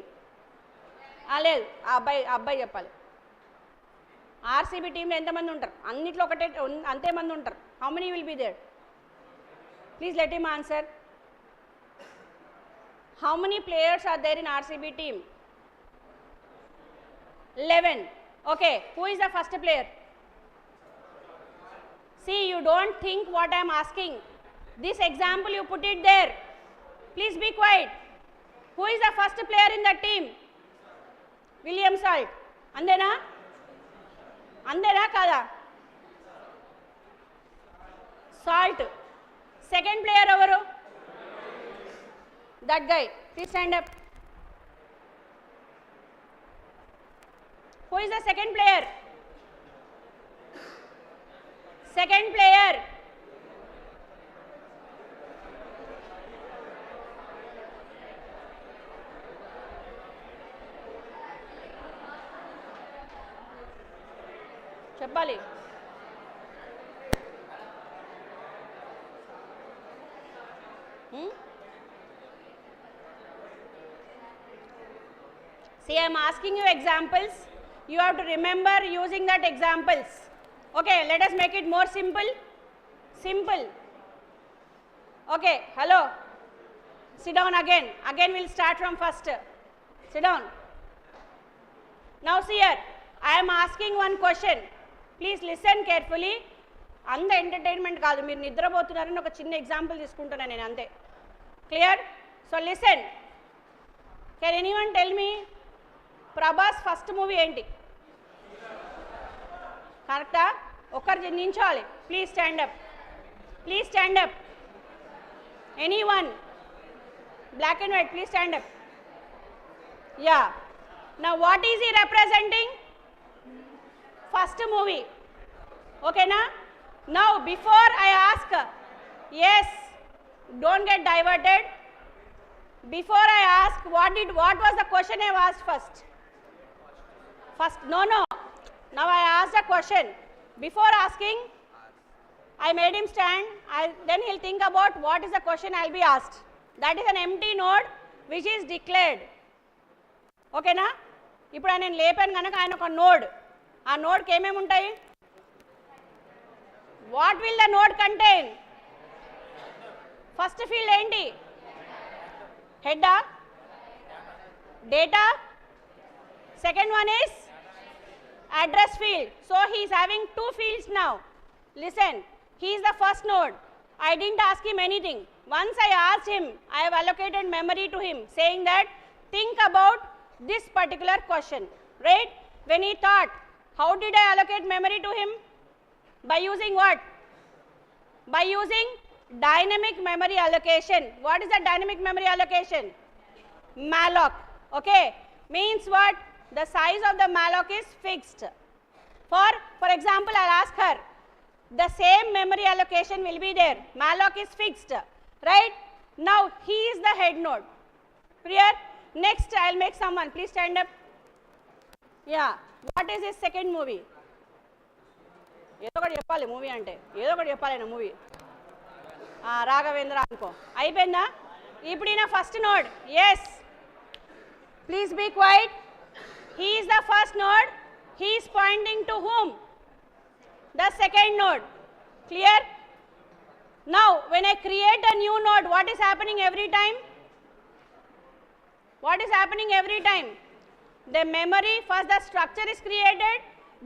లేదు అబ్బాయి చెప్పాలి. RCB team ఎంత మంది ఉంటారు? అన్నిట్లో ఒకటే అంతే మంది ఉంటారు. How many will be there? Please let him answer. How many players are there in RCB team? 11. Okay, who is the first player? See, you don't think what I am asking. This example you put it there. Please be quiet. Who is the first player in the team? William Salt. Andena? Andena kada? Salt. Second player avaru? That guy. Please stand up. Who is the second player? Second player. చెప్పాలి. See, I am asking you examples. You have to remember using that examples. Okay, let us make it more simple. Simple. Okay, hello. Sit down again. Again we'll start from first. Sit down. Now see here, I am asking one question. Please listen carefully. అంత entertainment కాదు, మీరు నిద్రపోతున్నారని ఒక చిన్న example తీసుకుంటున్నాను నేను అంతే. Clear? So listen. Can anyone tell me Prabhas first movie ఏంటి? కరెక్టా? ఒక్కరు నించోవాలి. Please stand up. Please stand up. Anyone? Black and white, please stand up. Yeah. Now what is he representing? First movie. ఓకేనా? Now before I ask, yes, don't get diverted. Before I ask, what was the question I asked first? No. Now I asked a question. Before asking, I made him stand. Then he'll think about what is the question I'll be asked. That is an empty node which is declared. Okay na? ఇప్పుడు ఆయన లేపాను కనుక ఆయన ఒక node. ఆ నోడ్కి ఏమేమి ఉంటాయి? What will the node contain? First field ఏంటి? Header, data. Second one is address field. So he is having two fields now. Listen, he is the first node. I didn't ask him anything. Once I asked him, I have allocated memory to him, saying that think about this particular question, right? When he thought, how did I allocate memory to him? By using what? By using dynamic memory allocation. What is the dynamic memory allocation? Malloc. Okay, means what? The size of the malloc is fixed. For example, I'll ask her, the same memory allocation will be there. Malloc is fixed, right? Now he is the head node. Clear? Next I'll make someone. Please stand up. Yeah. What is his second movie? ఏదో ఒకటి చెప్పాలి movie అంటే ఏదో ఒకటి చెప్పాలి నా movie Raghavendra అనుకో అయిపోయిందా ఇప్పుడు ఈయన first node yes please be quiet he is the first node he is pointing to whom the second node clear now when I create a new node what is happening every time what is happening every time the memory first the structure is created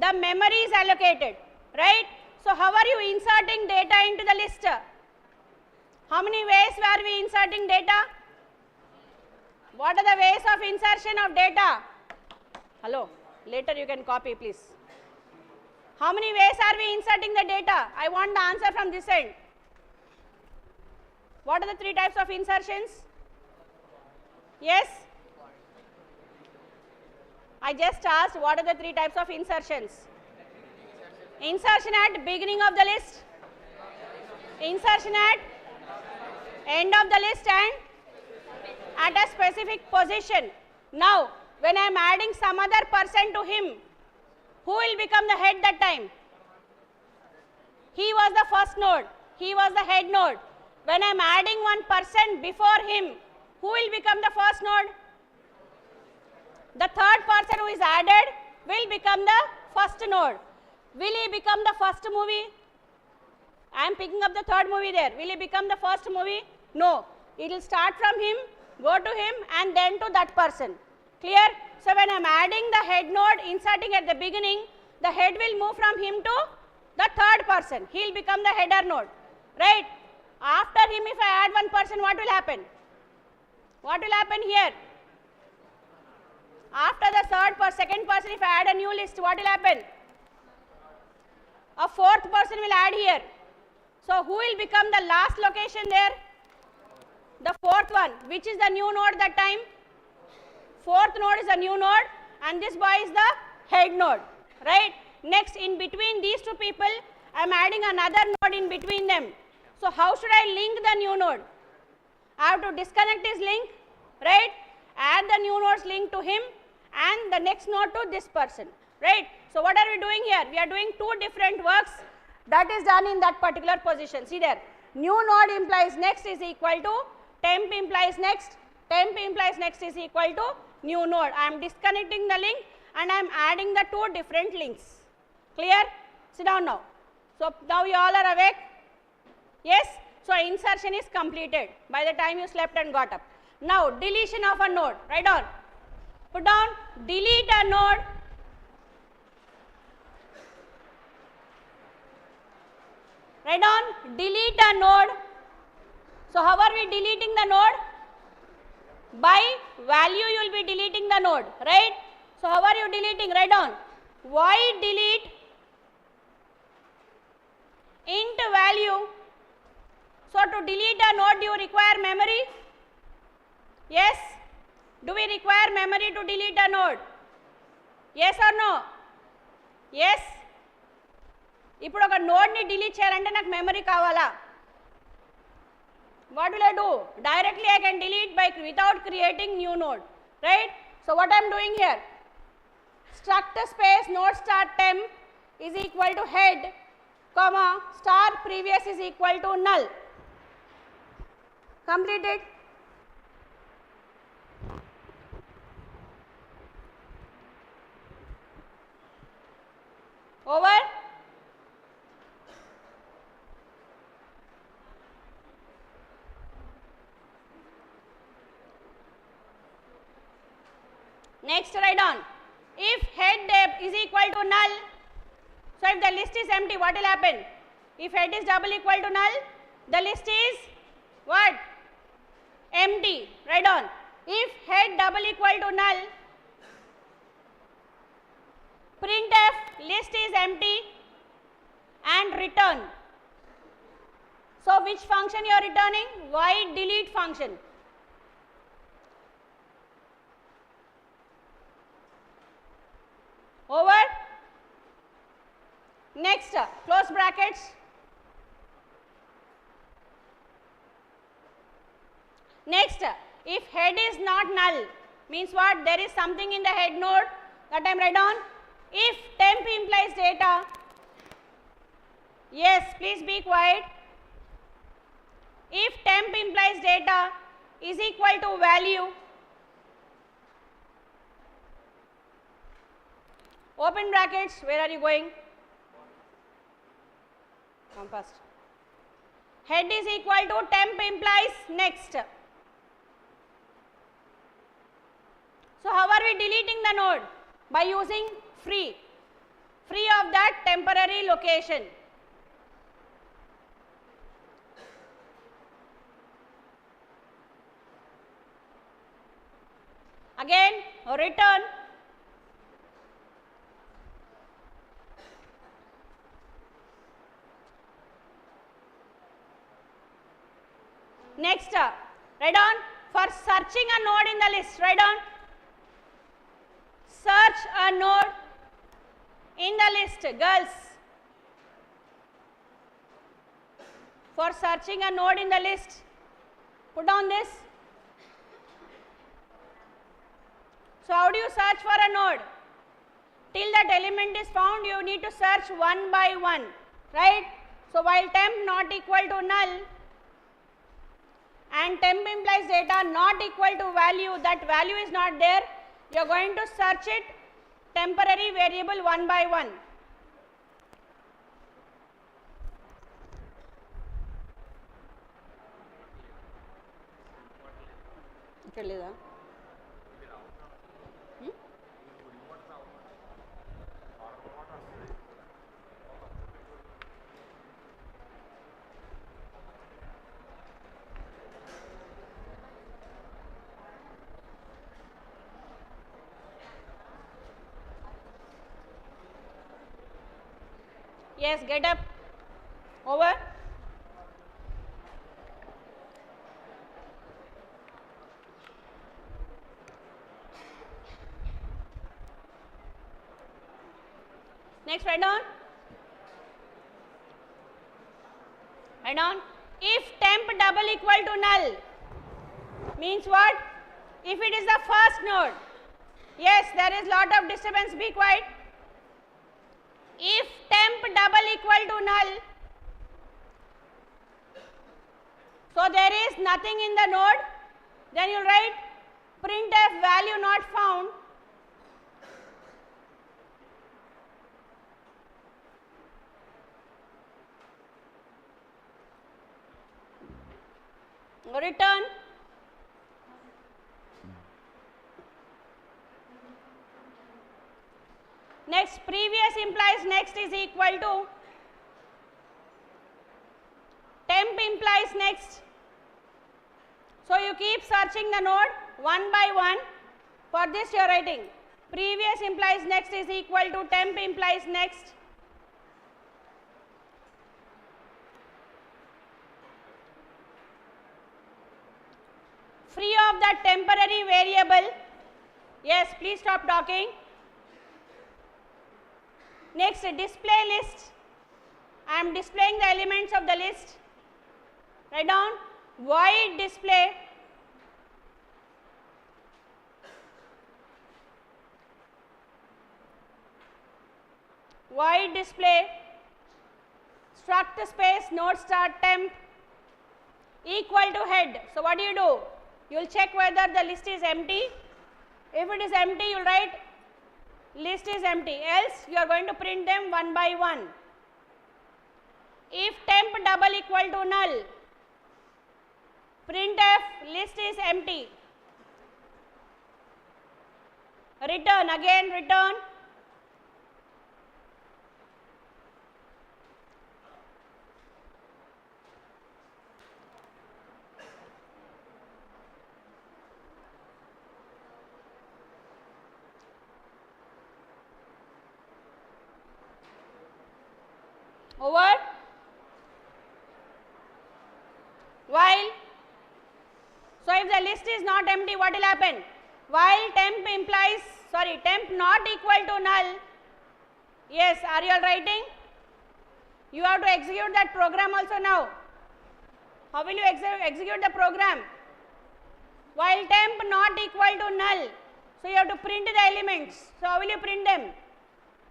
the memory is allocated right so how are you inserting data into the list how many ways were we inserting data what are the ways of insertion of data hello later you can copy please how many ways are we inserting the data I want the answer from this end what are the three types of insertions yes I just asked what are the three types of insertions insertion at beginning of the list insertion at end of the list and at a specific position now when I am adding some other person to him who will become the head that time he was the first node he was the head node when I am adding one person before him who will become the first node the third person who is added will become the first node will he become the first movie I am picking up the third movie there will he become the first movie no it will start from him go to him and then to that person clear so when I am adding the head node inserting at the beginning the head will move from him to the third person he will become the header node right after him if I add one person what will happen here after the second person if I add a new list what will happen a fourth person will add here so who will become the last location there the fourth one which is the new node that time fourth node is a new node and this boy is the head node right next in between these two people I am adding another node in between them so how should I link the new node I have to disconnect his link right add the new node's link to him and the next node to this person right so what are we doing here we are doing two different works that is done in that particular position see there new node implies next is equal to temp implies next is equal to new node I am disconnecting the link and I am adding the two different links clear sit down now so now you all are awake yes so insertion is completed by the time you slept and got up now deletion of a node write down put down delete a node write down delete a node so how are we deleting the node by value you will be deleting the node right so how are you deleting write down void delete int value so to delete a node do you require memory yes do we require memory to delete a node yes or no yes ఇప్పుడు ఒక node ని delete చేయాలంటే నాకు memory కావాలా what will I do directly I can delete by without creating new node right so what I am doing here struct space node star temp is equal to head comma star previous is equal to null complete it over next write down if head depth is equal to null so if the list is empty what will happen if head is double equal to null the list is what empty write down if head double equal to null printf list is empty and return so which function you are returning void delete function over next close brackets next if head is not null means what there is something in the head node That time write down. If temp implies data, yes, please be quiet. If temp implies data is equal to value, open brackets, where are you going? Come first. Head is equal to temp implies next. So how are we deleting the node? By using free of that temporary location. Again, return. Next, write down for searching a node in the list. Write down search a node in the list, girls. For searching a node in the list, put down this. So how do you search for a node? Till that element is found, you need to search one by one, right? So while temp not equal to null and temp implies data not equal to value, that value is not there, you are going to search it temporary variable one by one. Yes, get up. Over. Next, write down. Write down. If temp double equal to null, means what? If it is the first node. Yes, there is lot of disturbance, be quiet. If temp double equal to null, so there is nothing in the node, then you write printf value not found. Return. Next, previous implies next is equal to temp implies next. So you keep searching the node one by one. For this you are writing previous implies next is equal to temp implies next. Free of that temporary variable. Yes, please stop talking. Next, display list. I am displaying the elements of the list. Write down void display. Void display. Struct space node start temp equal to head. So what do? You will check whether the list is empty. If it is empty, you will write list is empty, else you are going to print them one by one. If temp double equal to null, printf list is empty. Return, again return. Over. While, so if the list is not empty, what will happen? While temp implies, temp not equal to null. Yes, are you all writing? You have to execute that program also now. How will you execute the program? While temp not equal to null, So you have to print the elements. So how will you print them?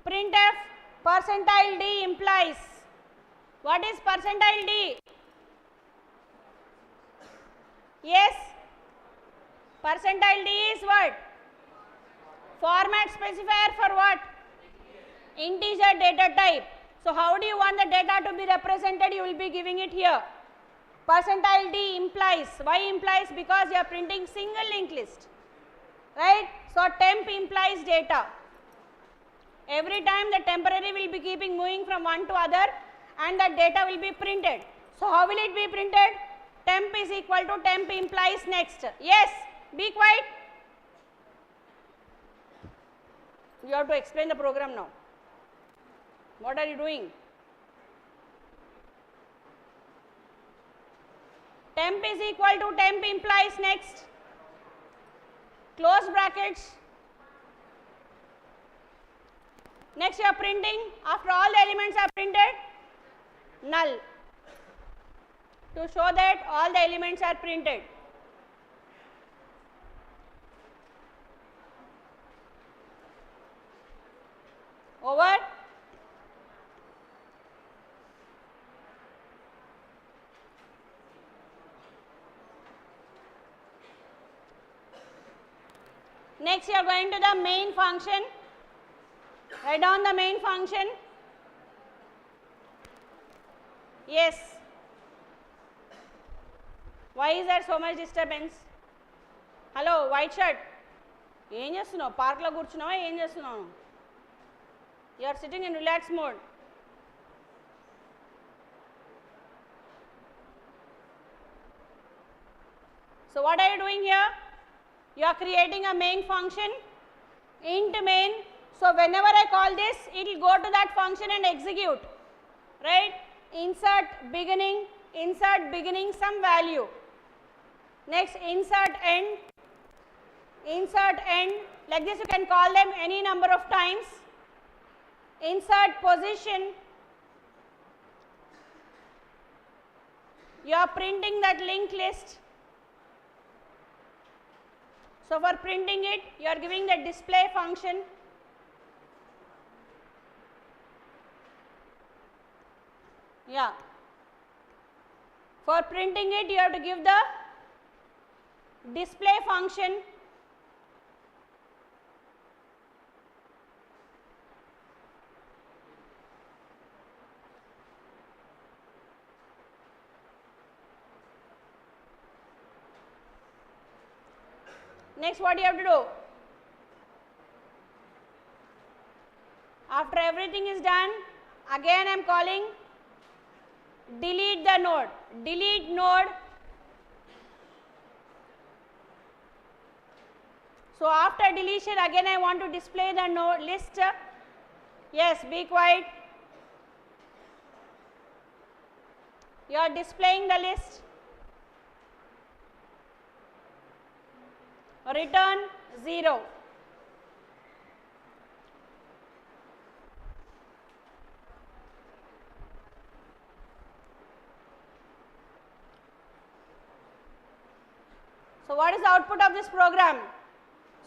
Printf percentile d implies. What is percentile d? Yes. Percentile d is what? Format specifier for what? Integer data type. So how do you want the data to be represented? You will be giving it here. Percentile d implies. Why implies? Because you are printing single linked list. Right? So temp implies data. Every time the temporary will be keeping moving from one to other and the data will be printed. So how will it be printed? Temp is equal to temp implies next. Yes, be quiet. You have to explain the program now. What are you doing? Temp is equal to temp implies next. Close brackets. Next you are printing, after all the elements are printed, null, to show that all the elements are printed. Over. Next you are going to the main function. Write down the main function. Yes. Why is there so much disturbance? Hello, white shirt. ఏం చేస్తున్నావు? పార్క్లో కూర్చున్నావా? ఏం చేస్తున్నావు? You are sitting in relaxed mode. So what are you doing here? You are creating a main function, int main. So whenever I call this, it will go to that function and execute. Right? Insert beginning some value. Next insert end. Like this you can call them any number of times. Insert position. You are printing that linked list. So for printing it, you are giving the display function. Yeah. For printing it, you have to give the display function. Next, what you have to do? After everything is done, again I am calling delete the node. Delete node. So after deletion, again I want to display the node list. Yes, be quiet. You are displaying the list. Return 0. So what is the output of this program?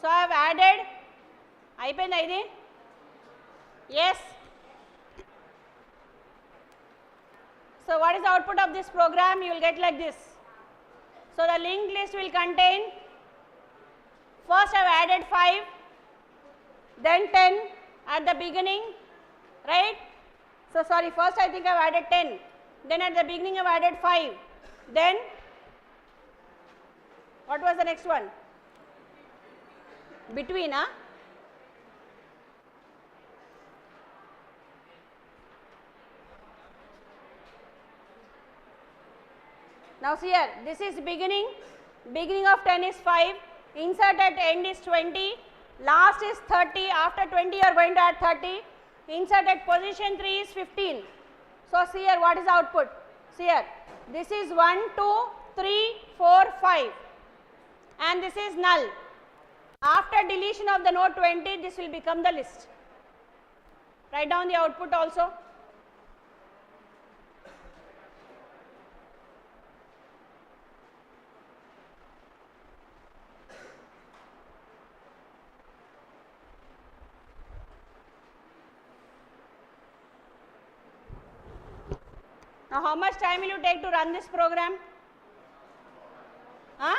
So I have added, అయిపోయిందా ఇది? Yes. So what is the output of this program? You will get like this. So the linked list will contain, first I have added 5, then 10 at the beginning, right? So sorry, first I think I have added 10, then at the beginning I have added 5, then what was the next one? Between, huh? Now see here, this is beginning of 10 is 5, insert at end is 20, last is 30, after 20 you are going to add 30, insert at position 3 is 15. So see here, what is the output? See here, this is 1, 2, 3, 4, 5 and this is null. After deletion of the node 20, this will become the list. Write down the output also. Now how much time will you take to run this program? Huh?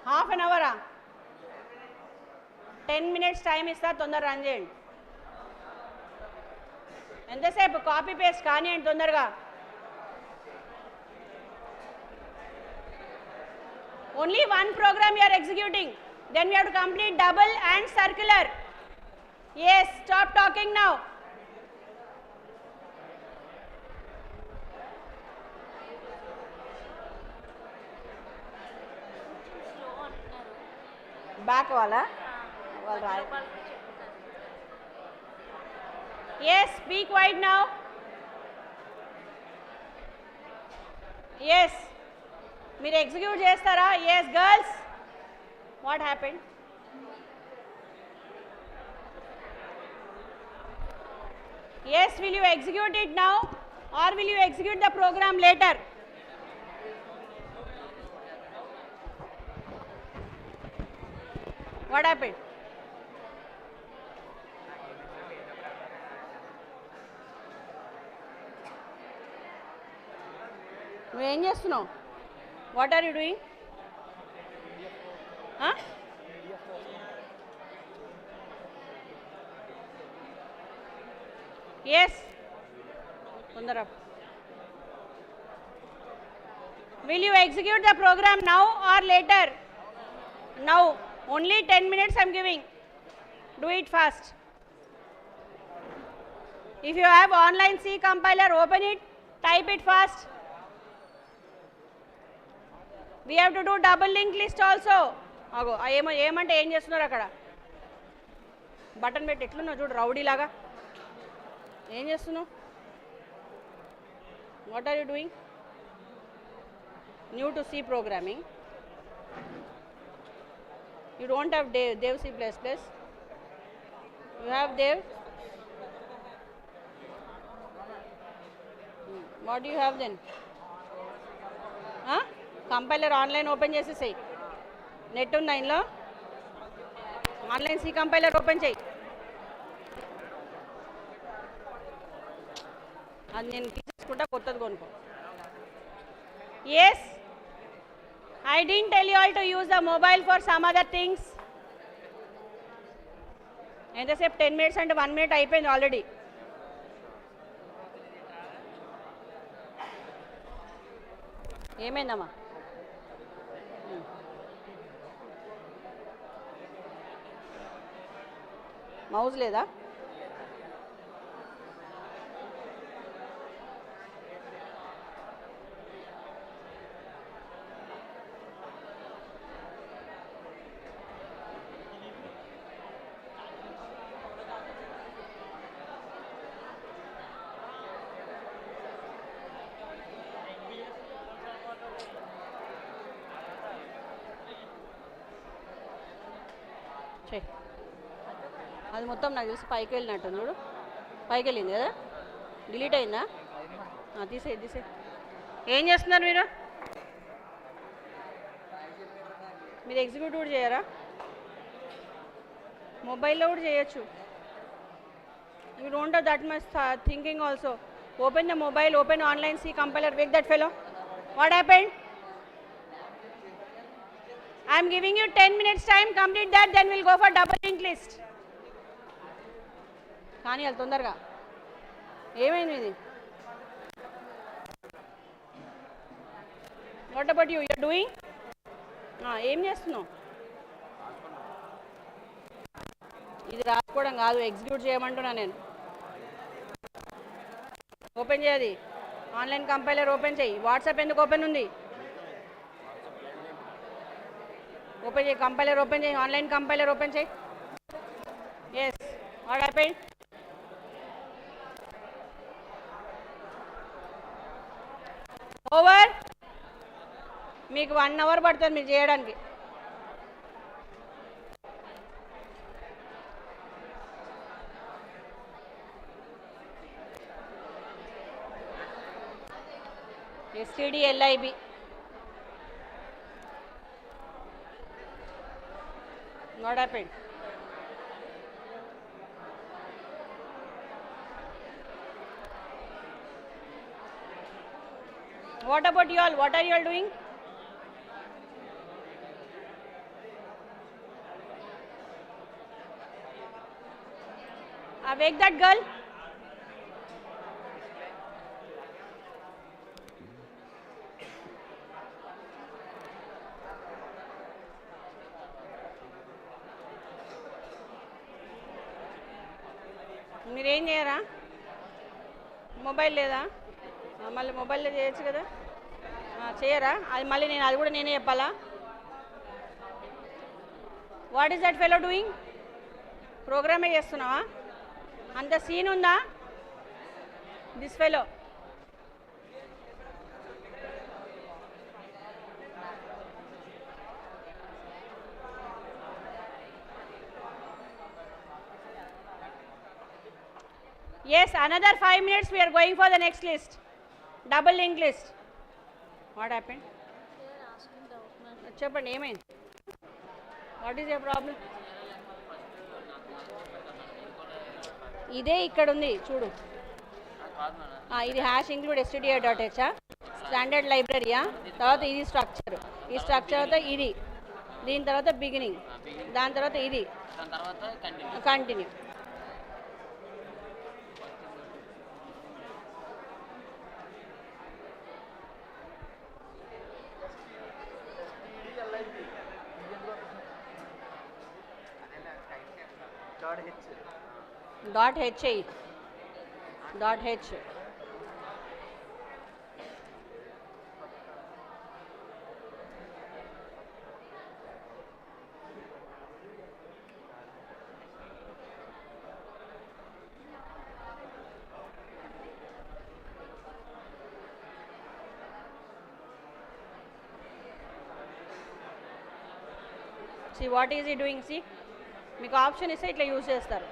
Half an hour? 10 minutes time ఇస్తా తొందర run చేయండి. ఎంతసేపు copy paste కానివ్వండి తొందరగా. Only one program you are executing. Then we have to complete double and circular. Yes, stop talking now. Back wala? All right. Yes, be quiet now. Yes. మీరు execute చేస్తారా? Yes girls, what happened? Yes, will you execute it now or will you execute the program later? What happened? నువ్వేం చేస్తున్నావు? What are you doing? Huh? Yes. Tondara. Will you execute the program now or later? Now. Only 10 minutes I am giving. Do it fast. If you have online C compiler, open it. Type it fast. We have to do double linked list also. అగో ఏమంటే ఏం చేస్తున్నారు అక్కడ? Button పెట్టి ఎట్లున్నావు చూడు, rowdy లాగా ఏం చేస్తున్నావు? What are you doing? New to C programming. You don't have Dev C++. You have Dev. What do you have then? Huh? Compiler online open చేసేసాయి. నెట్ ఉందా ఇంట్లో? ఆన్లైన్ సి కంపైలర్ ఓపెన్ చేయి. అది నేను తీసుకుంటా, కొత్తది కొనుక్కో. Yes, I didn't tell you all to use the mobile for some other things. ఎంతసేపు 10 minutes అంటే 1 minute అయిపోయింది ఆల్రెడీ. ఏమైందమ్మా? మౌజ్ లేదా? అది మొత్తం నాకు తెలిసి పైకి వెళ్ళినట్టు చూడు. పైకి వెళ్ళింది కదా, డిలీట్ అయిందా? తీసే. ఏం చేస్తున్నారు మీరు? మీరు ఎగ్జిక్యూట్ కూడా చేయరా? మొబైల్లో కూడా చేయొచ్చు. You don't have that much thinking also. Open the mobile, open online C compiler, wake that fellow. What happened? I am giving you 10 minutes time, complete that, then we'll go for double linked list. కానీ అది తొందరగా. ఏమైంది ఇది? What about you? You're doing? ఏం చేస్తున్నావు? ఇది రాసుకోవడం కాదు, ఎగ్జిక్యూట్ చేయమంటున్నా నేను. ఓపెన్ చేయది, ఆన్లైన్ కంపైలర్ ఓపెన్ చేయి. వాట్సాప్ ఎందుకు ఓపెన్ ఉంది? ఓపెన్ చేయి, కంపైలర్ ఓపెన్ చేయి, ఆన్లైన్ కంపైలర్ ఓపెన్ చేయి. Yes, what happened? ఓవర్. మీకు 1 hour పడుతుంది మీరు చేయడానికి. STDLIB. What happened? What about you all? What are you all doing? Awake that girl. మీరేం చేయరా? మొబైల్ లేదా? మళ్ళీ మొబైల్లో చేయొచ్చు కదా. చేయరా? అది మళ్ళీ నేను అది కూడా నేనే చెప్పాలా? What is that fellow doing? ప్రోగ్రామే చేస్తున్నావా? అంత సీన్ ఉందా this fellow? Yes, another 5 minutes we are going for the next list. Double linked list. What happened? చెప్పండి ఏమైంది? What is your problem? ఇదే ఇక్కడ ఉంది చూడు. ఇది హ్యాష్ ఇంక్లూడ్ stdio.h స్టాండర్డ్ లైబ్రరీయా. తర్వాత ఇది స్ట్రక్చర్. ఈ స్ట్రక్చర్ తర్వాత ఇది, దీని తర్వాత బిగినింగ్, దాని తర్వాత ఇది కంటిన్యూ. డాట్ హెచ్ అయ్యి dot H. See what is he doing? See, మీకు ఆప్షన్ ఇస్తే ఇట్లా యూజ్ చేస్తారు.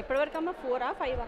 ఎప్పటివరకు అమ్మా? 4ఆ 5ఆ?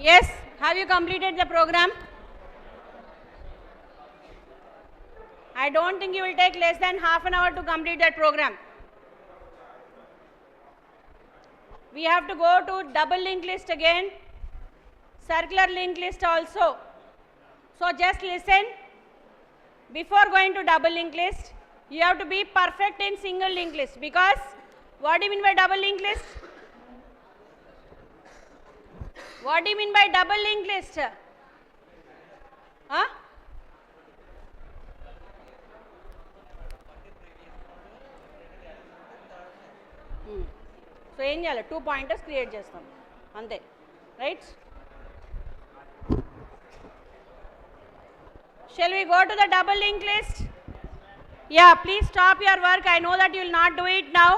Yes, have you completed the program? I don't think you will take less than half an hour to complete that program. We have to go to double linked list again, circular linked list also. So just listen. Before going to double linked list, you have to be perfect in single linked list, because what do you mean by double linked list? What do you mean by double linked list? Huh? So ఏం చేయాలి? 2 pointers create చేస్తాం అంతే, right? Shall we go to the double linked list? Yeah, please stop your work. I know that you will not do it now.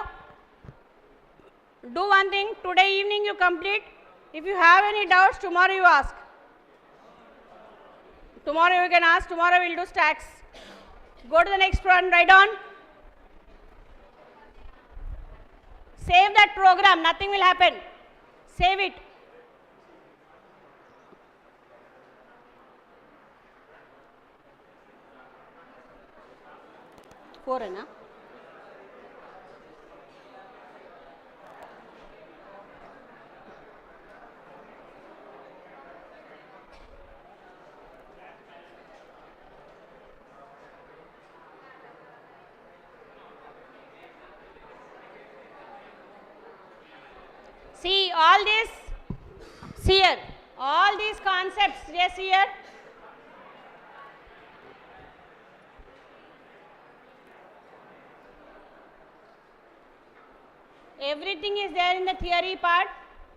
Do one thing, today evening you complete. If you have any doubts, tomorrow you ask. Tomorrow you can ask, tomorrow we will do stacks. Go to the next one, write on. Save that program, nothing will happen. Save it. Four, na? See here, all these concepts, yes, here. Everything is there in the theory part.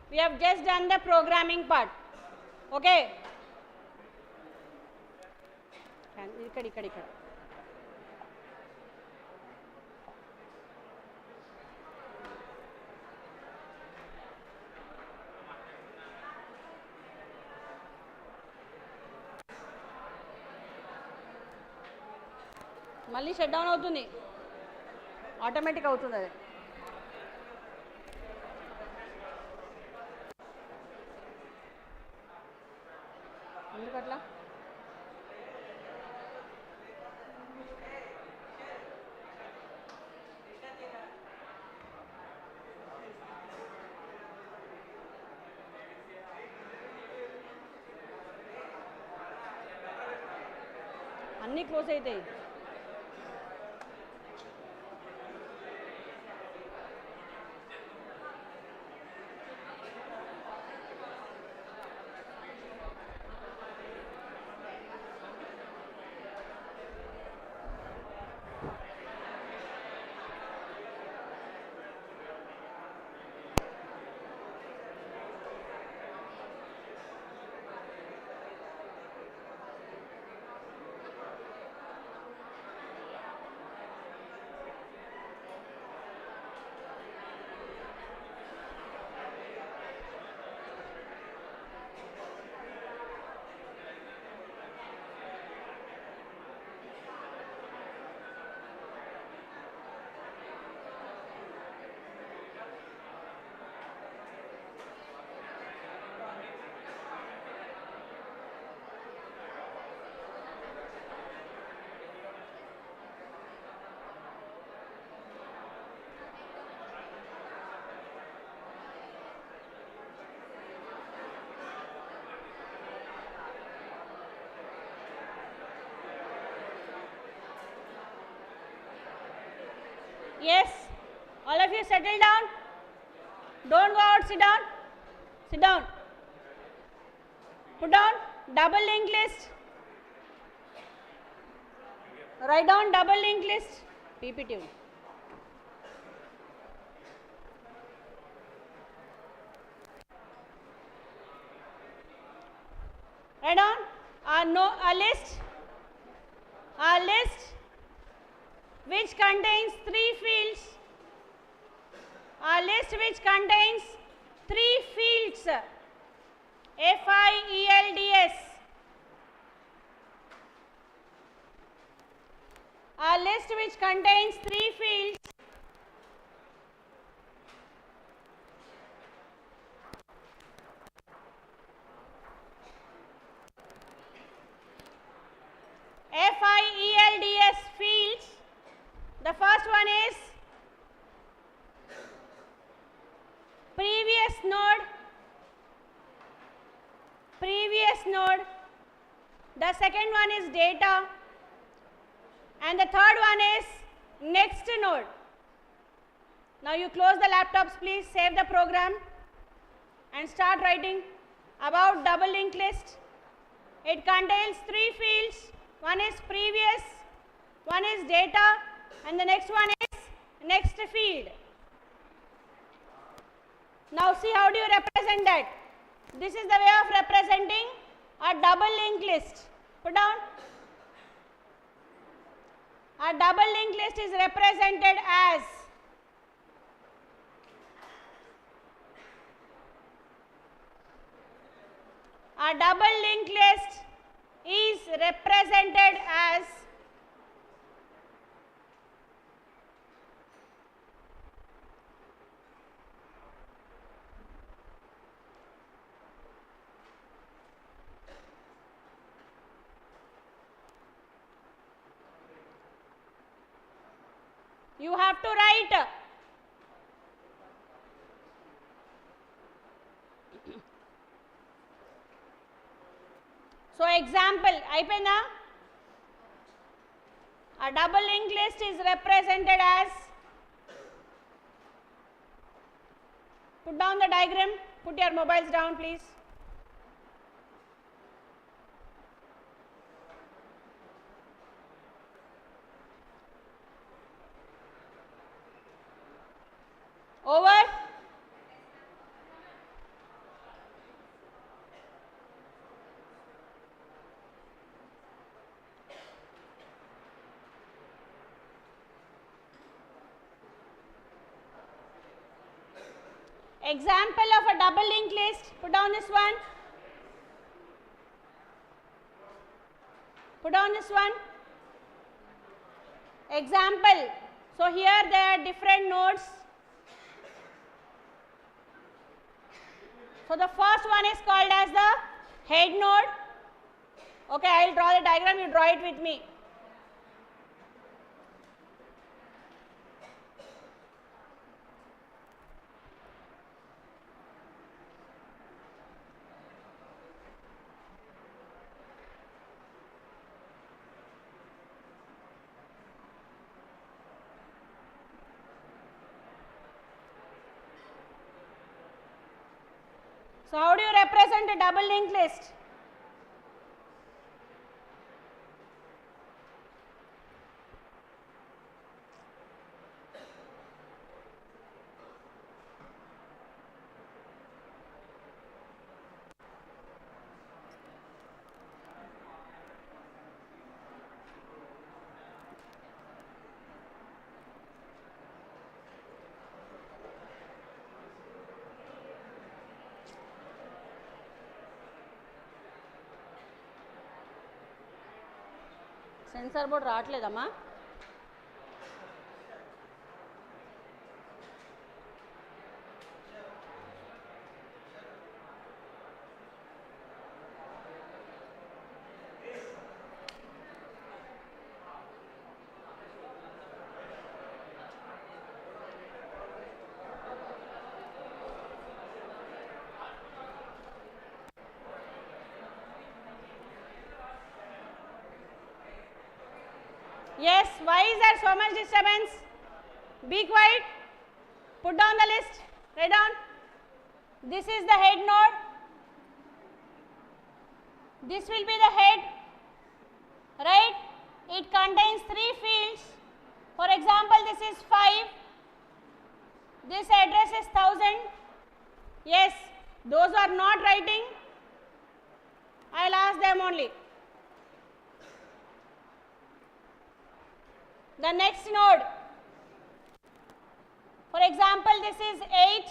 We have just done the programming part. Okay. ఇక్కడ మళ్ళీ shut down అవుతుంది, automatic అవుతుంది అది. ఎందుకట్లా? అన్నీ close అవుతాయి. Yes, all of you settle down. Don't go out, sit down. Sit down. Put down double linked list. Write down double linked list. PPT. Write down a list which contains 3 fields. A list which contains 3 fields. FIELDS. A list which contains 3 fields. FIELDS fields. The first one is previous node. The second one is data, and the third one is next node. Now you close the laptops, please, save the program and start writing about double linked list. It contains 3 fields. One is previous, one is data, and the next one is next field. Now see, how do you represent that? This is the way of representing a double linked list. Put down. A double linked list is represented as you have to write so example అయిపోయిందా? A double linked list is represented as, put down the diagram, put your mobiles down please. Example of a double linked list. Put down this one. Put down this one. Example. So here there are different nodes. So the first one is called as the head node. Okay, I will draw the diagram, you draw it with me. So how do you represent a double linked list? Censor board రావట్లేదమ్మా. Yes, why is there so much disturbance? Be quiet. Put down the list. Write down. This is the head node. This will be the head. Right? It contains 3 fields. For example, this is 5. This address is 1000. Yes, those who are not writing, I will ask them only. The next node, for example, this is 8,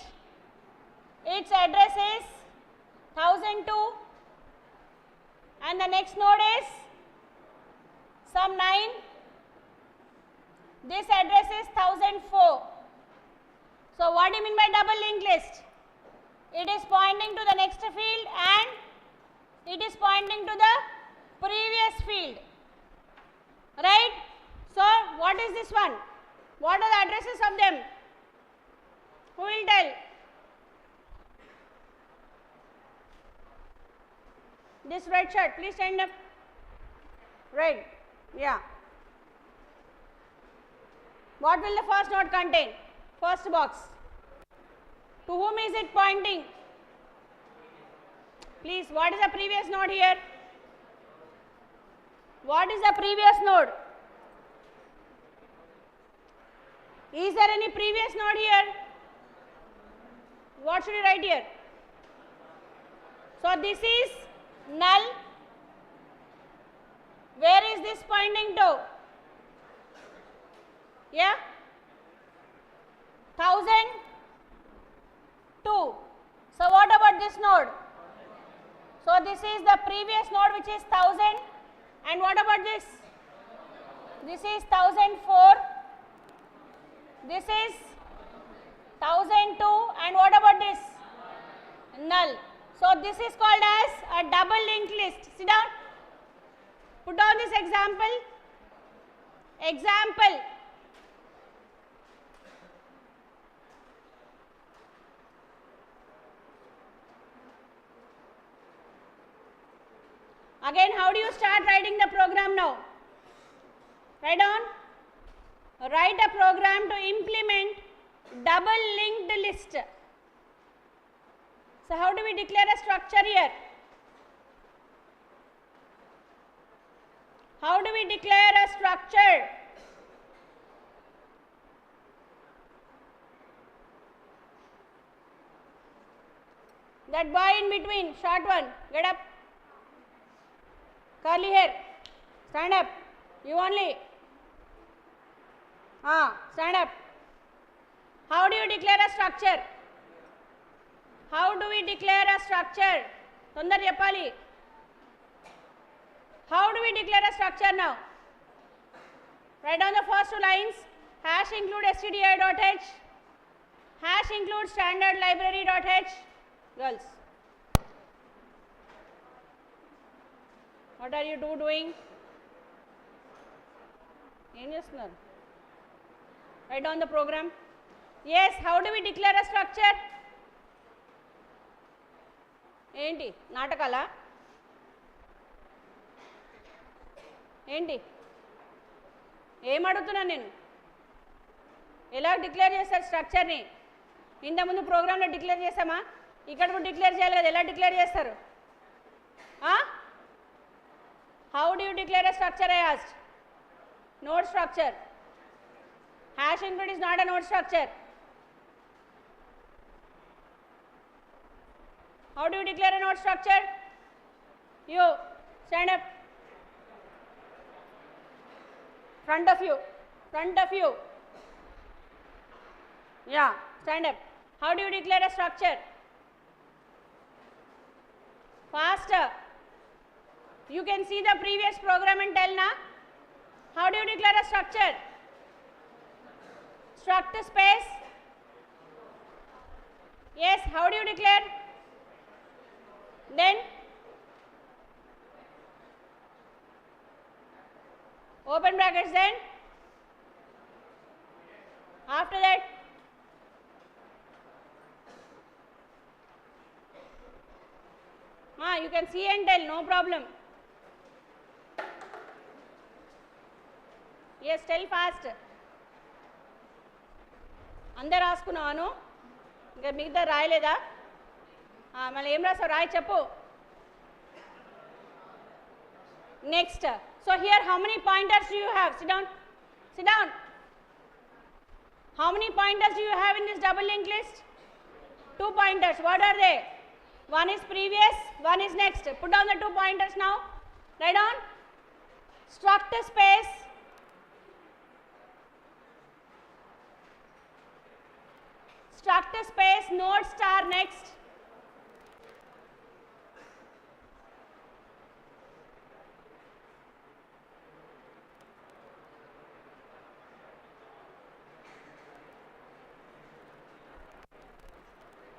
its address is 1002, and the next node is some 9, this address is 1004. So what do you mean by double linked list? It is pointing to the next field and it is pointing to the previous field, right? So what is this one? What are the addresses of them? Who will tell? This red shirt, please stand up. Red, yeah. What will the first node contain? First box. To whom is it pointing? Please, what is the previous node here? What is the previous node? Is there any previous node here? What should you write here? So this is null. Where is this pointing to? Yeah? 1002. So what about this node? So this is the previous node, which is 1000. And what about this? This is 1004. This is 1002, and what about this? Null. So this is called as a double linked list. Sit down. Put down this example. Example. Again, how do you start writing the program now? Write down. Write a program to implement double linked list. So how do we declare a structure here? How do we declare a structure? That boy in between, short one, get up. Curly hair, stand up. You only. Stand up. How do you declare a structure? How do we declare a structure? Tondar cheppali. How do we declare a structure now? Write down the first two lines. Hash include stdi.h. Hash include standard library.h. Girls, what are you doing? Write down the program. Yes, how do we declare a structure? ఏంటి నాటకాలా ఏంటి ఏం అడుగుతున్నాను నేను ఎలా declare చేస్తారు స్ట్రక్చర్ని ఇంతకుముందు ప్రోగ్రాంలో declare చేసామా ఇక్కడ కూడా డిక్లేర్ చేయాలి కదా ఎలా డిక్లేర్ చేస్తారు how do you declare a structure I asked node structure hash include is not a node structure how do you declare a node structure you stand up front of you yeah stand up how do you declare a structure faster you can see the previous program and tell na how do you declare a structure struct space yes how do you declare then open brackets then after that you can see and tell no problem yes tell fast అందరు రాసుకున్నాను ఇంకా మిగతా రాయలేదా మళ్ళీ ఏం రాసావు రాయి చెప్పు next so here how many pointers do you have sit down how many pointers do you have in this double linked list 2 pointers what are they one is previous one is next put down the 2 pointers now write down struct space struct space node star next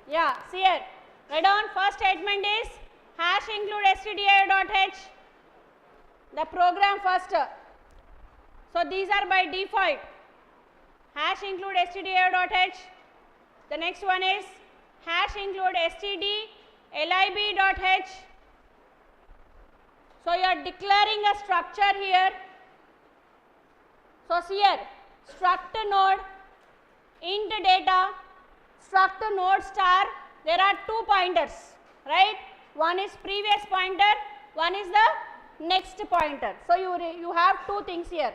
yeah see here write down first statement is hash include stdio.h the program first so these are by default hash include stdio.h the next one is hash include std lib.h so you are declaring a structure here so see here struct node int data struct node star there are 2 pointers right one is previous pointer one is the next pointer so you have 2 things here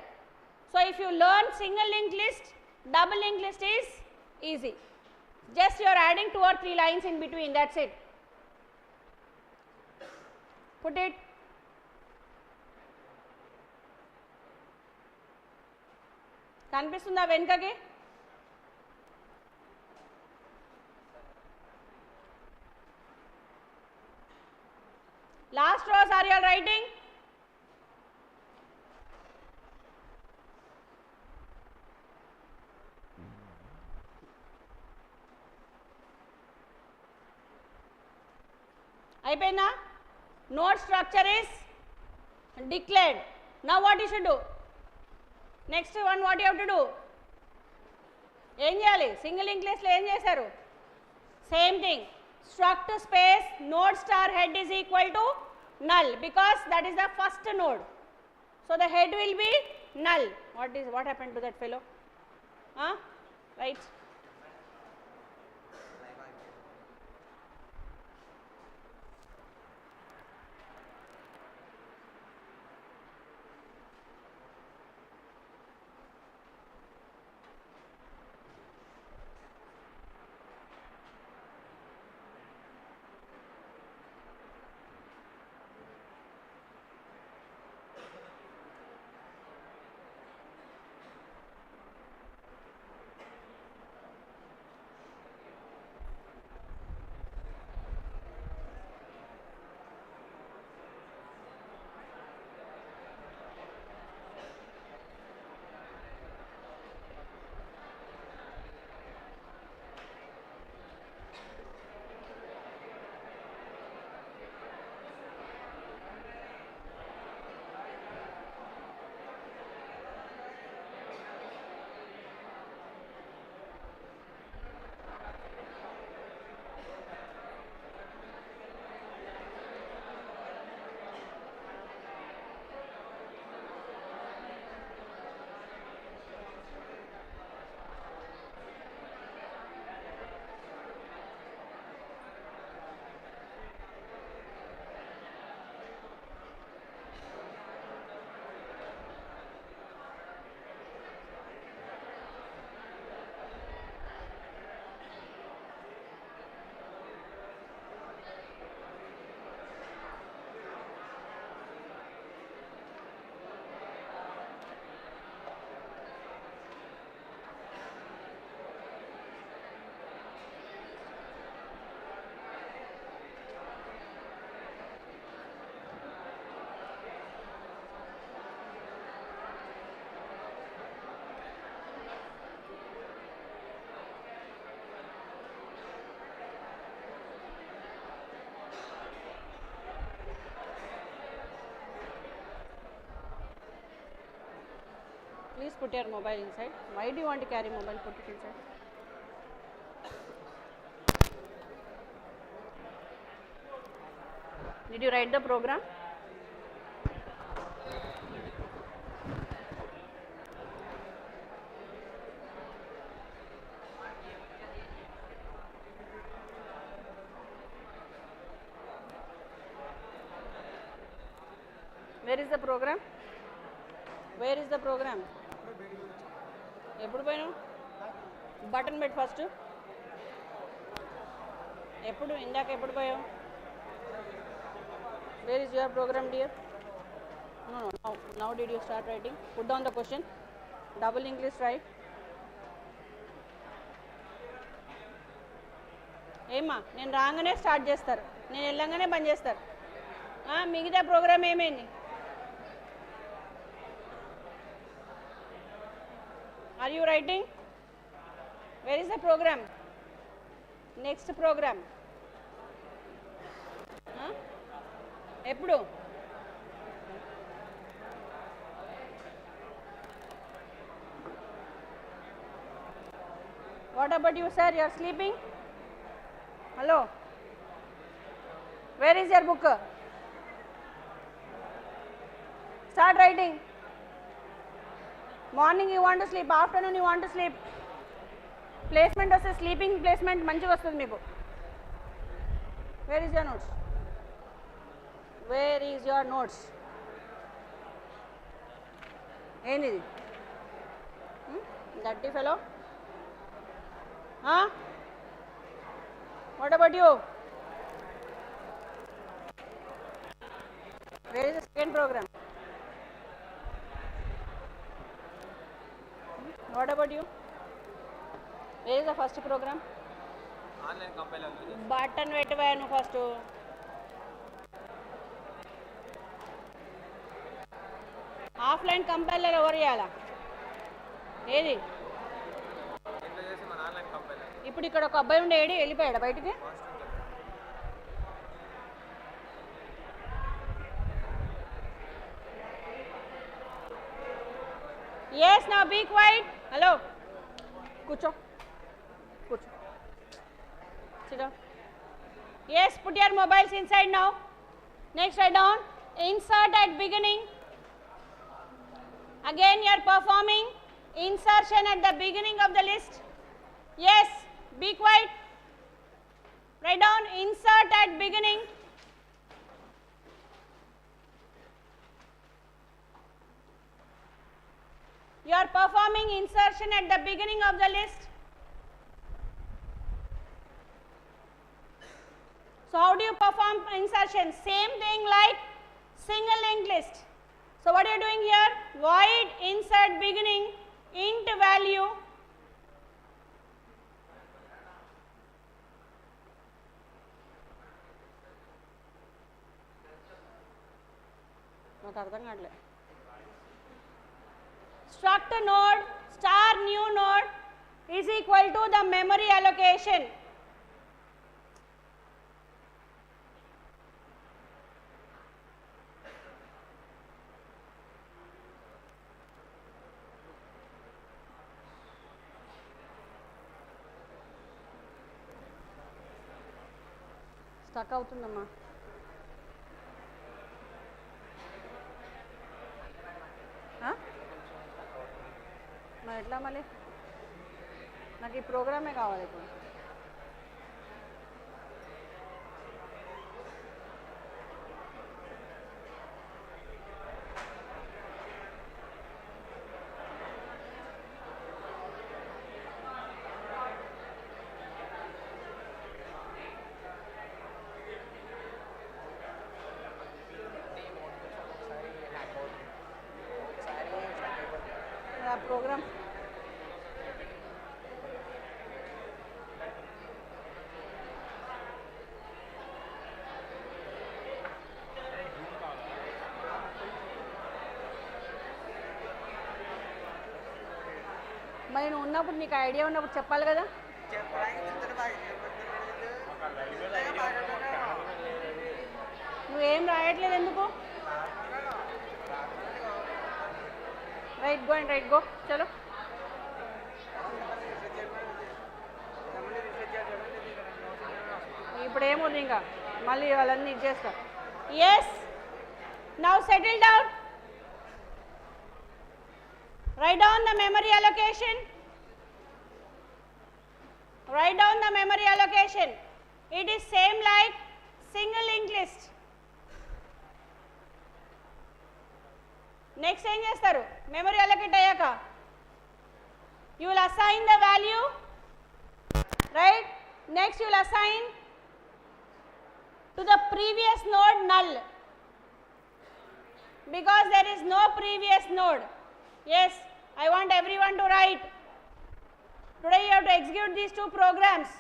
so if you learn single linked list double linked list is easy just you are adding 2 or 3 lines in between that's it put it కనిపిస్తుందా వెనుకకి last rows are you all writing అయిపోయిందా node structure is declared now what you should do next one what you have to do ఏం చేయాలి single link list లో ఏం చేశారు same thing struct space node star head is equal to null because that is the first node so the head will be null what happened to that fellow right Please put your mobile inside. Why do you want to carry mobile? Put it inside. Did you write the program? Where is the program? Where is the program? ఎప్పుడు పోయినావు button పెట్టి first ఎప్పుడు ఇందాక ఎప్పుడు పోయావు where is your program dear now did you start writing put down the question double English right ఏమ్మా నేను రాగానే స్టార్ట్ చేస్తారు నేను వెళ్ళంగానే బంద్ చేస్తారు మిగతా ప్రోగ్రామ్ ఏమైంది Are you writing? Where is the program? Next program. Eppudu? What about you, sir? You are sleeping? Hello? Where is your book? Start writing. Morning you want to sleep, afternoon you want to sleep. Placement was a sleeping placement manchiga vastundi meeku. Where is your notes? Where is your notes? Enidi? Dirty fellow? What about you? Where is the second program? What about you? Where is the first program? Online compiler. Button పెట్టవను first offline compiler ఎవరు చేయాలా ఏది ఇప్పుడు ఇక్కడ ఒక అబ్బాయి ఉండే AD వెళ్ళిపోయాడు బయటికి Yes, now be quiet. Hello. Kucho. Kucho. Sit down. Yes, put your mobiles inside now. Next, write down. Insert at beginning. Again, you are performing insertion at the beginning of the list. Yes, be quiet. Write down. Insert at beginning. You are performing insertion at the beginning of the list. So how do you perform insertion? Same thing like single linked list. So what are you doing here? Void insert beginning int value నాకు అర్థం కావట్లే struct node star new node is equal to the memory allocation. Stuck అవుతుందమ్మా మరి ఎట్లా మళ్ళీ నాకు ఈ ప్రోగ్రామే కావాలి ఇప్పుడు प्रोग्राम मैं ఉన్నప్పుడు నీకు ఐడియా ఉన్నప్పుడు చెప్పాలి కదా నువ్వేం రాయట్లేదు ఎందుకు Right, go and write, go. Chalo. ఇప్పుడు ఏముంది ఇంకా మళ్ళీ వాళ్ళన్నీ ఇచ్చేస్తా. Yes. Now settle down. Write down the memory allocation. Write down the memory allocation. It is same like single linked list. Next ఏం చేస్తారు మెమరీ అలొకేట్ అయ్యాక you will assign the value, right? Next you will assign to the previous node null because there is no previous node. Yes, I want everyone to write. Today you have to execute these two programs.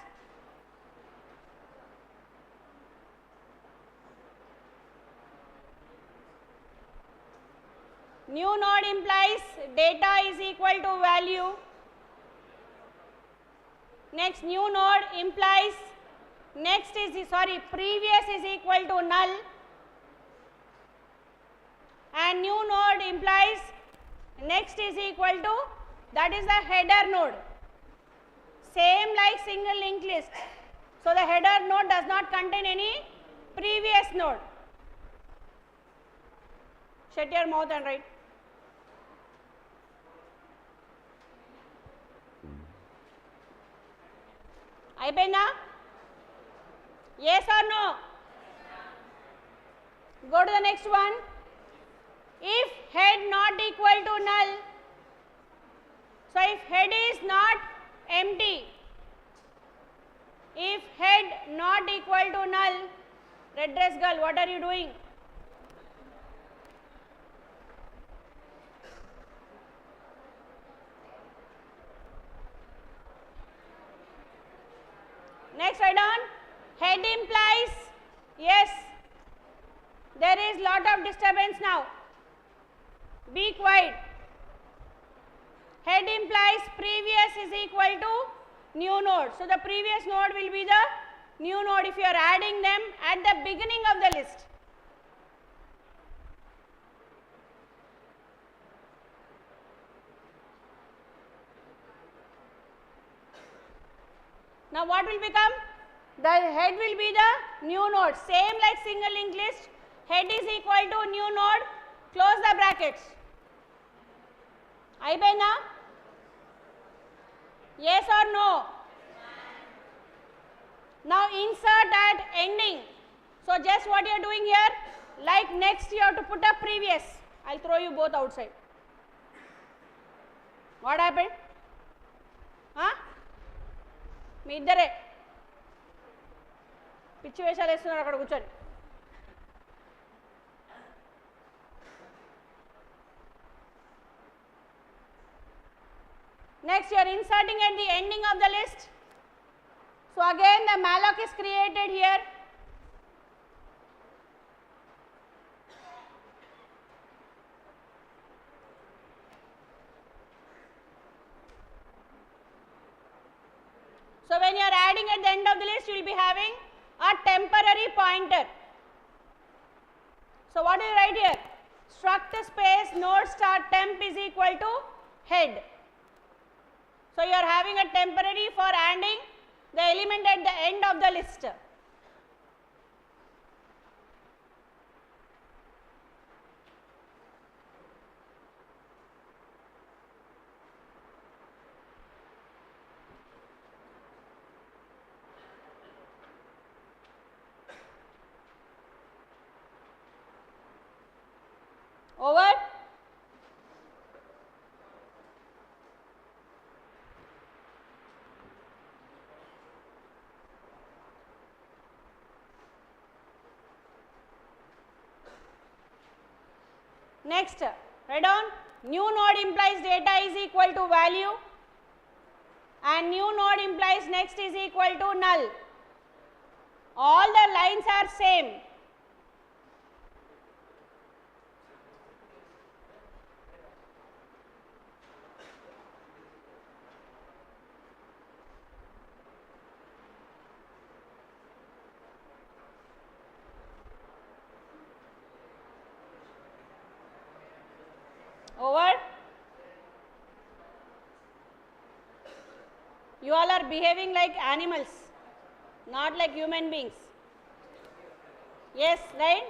New node implies data is equal to value. Next new node implies previous is equal to null, and new node implies next is equal to, that is the header node, same like single linked list. So the header node does not contain any previous node. Shut your mouth and write. అయిపోయిందా? Yes or no? Go to the next one. If head not equal to null, so if head is not empty, if head not equal to null, red dress girl, what are you doing? Next, write down head implies, yes, there is lot of disturbance now, be quiet. Head implies previous is equal to new node, so the previous node will be the new node if you are adding them at the beginning of the list. Now what will become? The head will be the new node, same like single linked list. Head is equal to new node, close the brackets. అయిపోయిందా? Yes or no? Now insert at ending. So just what you are doing here, like next you have to put a previous. I'll throw you both outside. What happened? Huh? మీ ఇద్దరే పిచ్చి వేషాలు వేస్తున్నారు అక్కడ కూర్చొని. Next you are inserting at the ending of the list. So again the malloc is created here. So when you are adding at the end of the list, you will be having a temporary pointer. So what do you write here? Struct space node star temp is equal to head. So you are having a temporary for adding the element at the end of the list. Over? Next, write down new node implies data is equal to value and new node implies next is equal to null. All the lines are same. Over? You all are behaving like animals, not like human beings. Yes, right?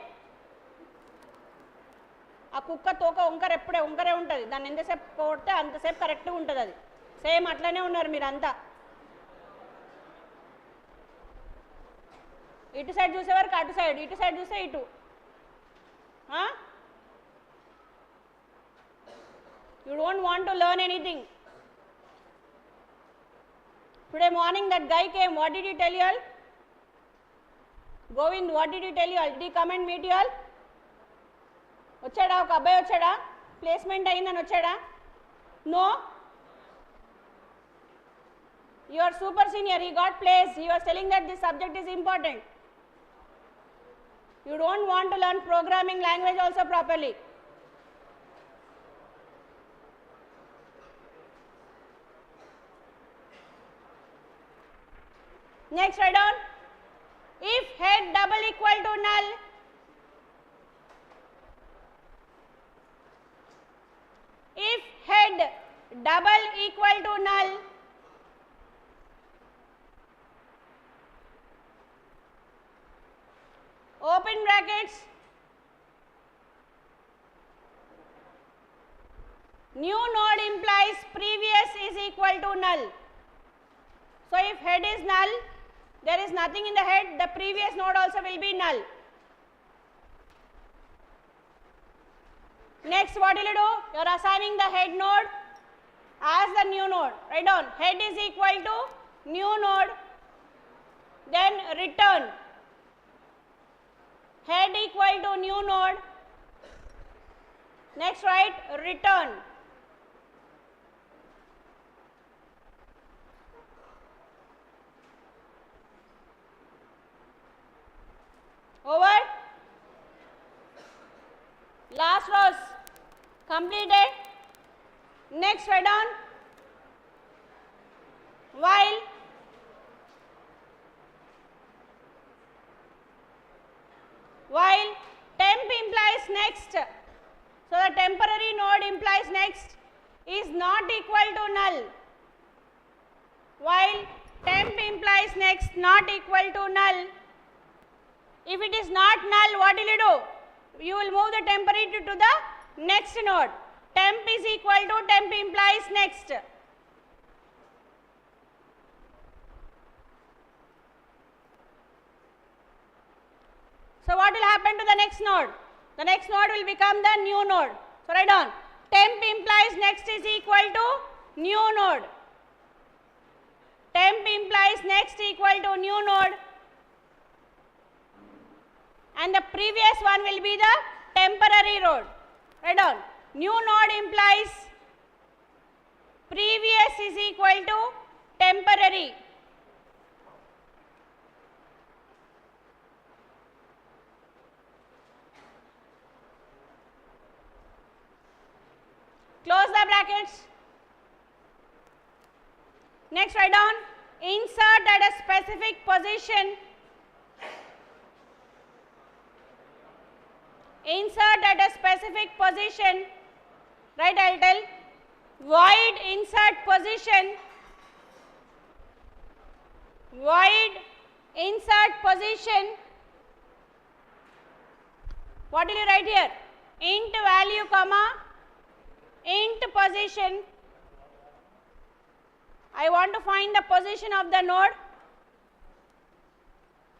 ఆ కుక్క తోక వంకర ఎప్పుడే వంకరే ఉంటుంది, దాన్ని ఎంతసేపు కొడితే అంతసేపు కరెక్ట్గా ఉంటుంది. అది సేమ్ అట్లనే ఉన్నారు మీరంతా. ఇటు సైడ్ చూసేవారికి అటు సైడ్, ఇటు సైడ్ చూస్తే ఇటు. You don't want to learn anything. Today morning that guy came, what did he tell you all? Govind, what did he tell you all? Did he come and meet you all? వచ్చాడా? ఒక అబ్బాయి వచ్చాడా? Placement అయిందని వచ్చాడా? No. Your super senior, he got placed. He was telling that this subject is important. You don't want to learn programming language also properly. Next, write down, if head double equal to null, if head double equal to null, open brackets, new node implies previous is equal to null. So if head is null, there is nothing in the head, the previous node also will be null. Next, what will you do? You are assigning the head node as the new node. Write down, head is equal to new node, then return. Head equal to new node. Next, write return. Over. Last rows completed. Next, write down, while temp implies next, so the temporary node implies next is not equal to null. While temp implies next not equal to null. If it is not null, what will you do? You will move the temporary to the next node. Temp is equal to temp implies next. So what will happen to the next node? The next node will become the new node. So write down, temp implies next is equal to new node. Temp implies next equal to new node. And the previous one will be the temporary node. Write down, new node implies previous is equal to temporary. Close the brackets. Next, write down, insert at a specific position. Insert at a specific position. Right, I will tell, void insert position. Void insert position. What will you write here? Int value comma int position. I want to find the position of the node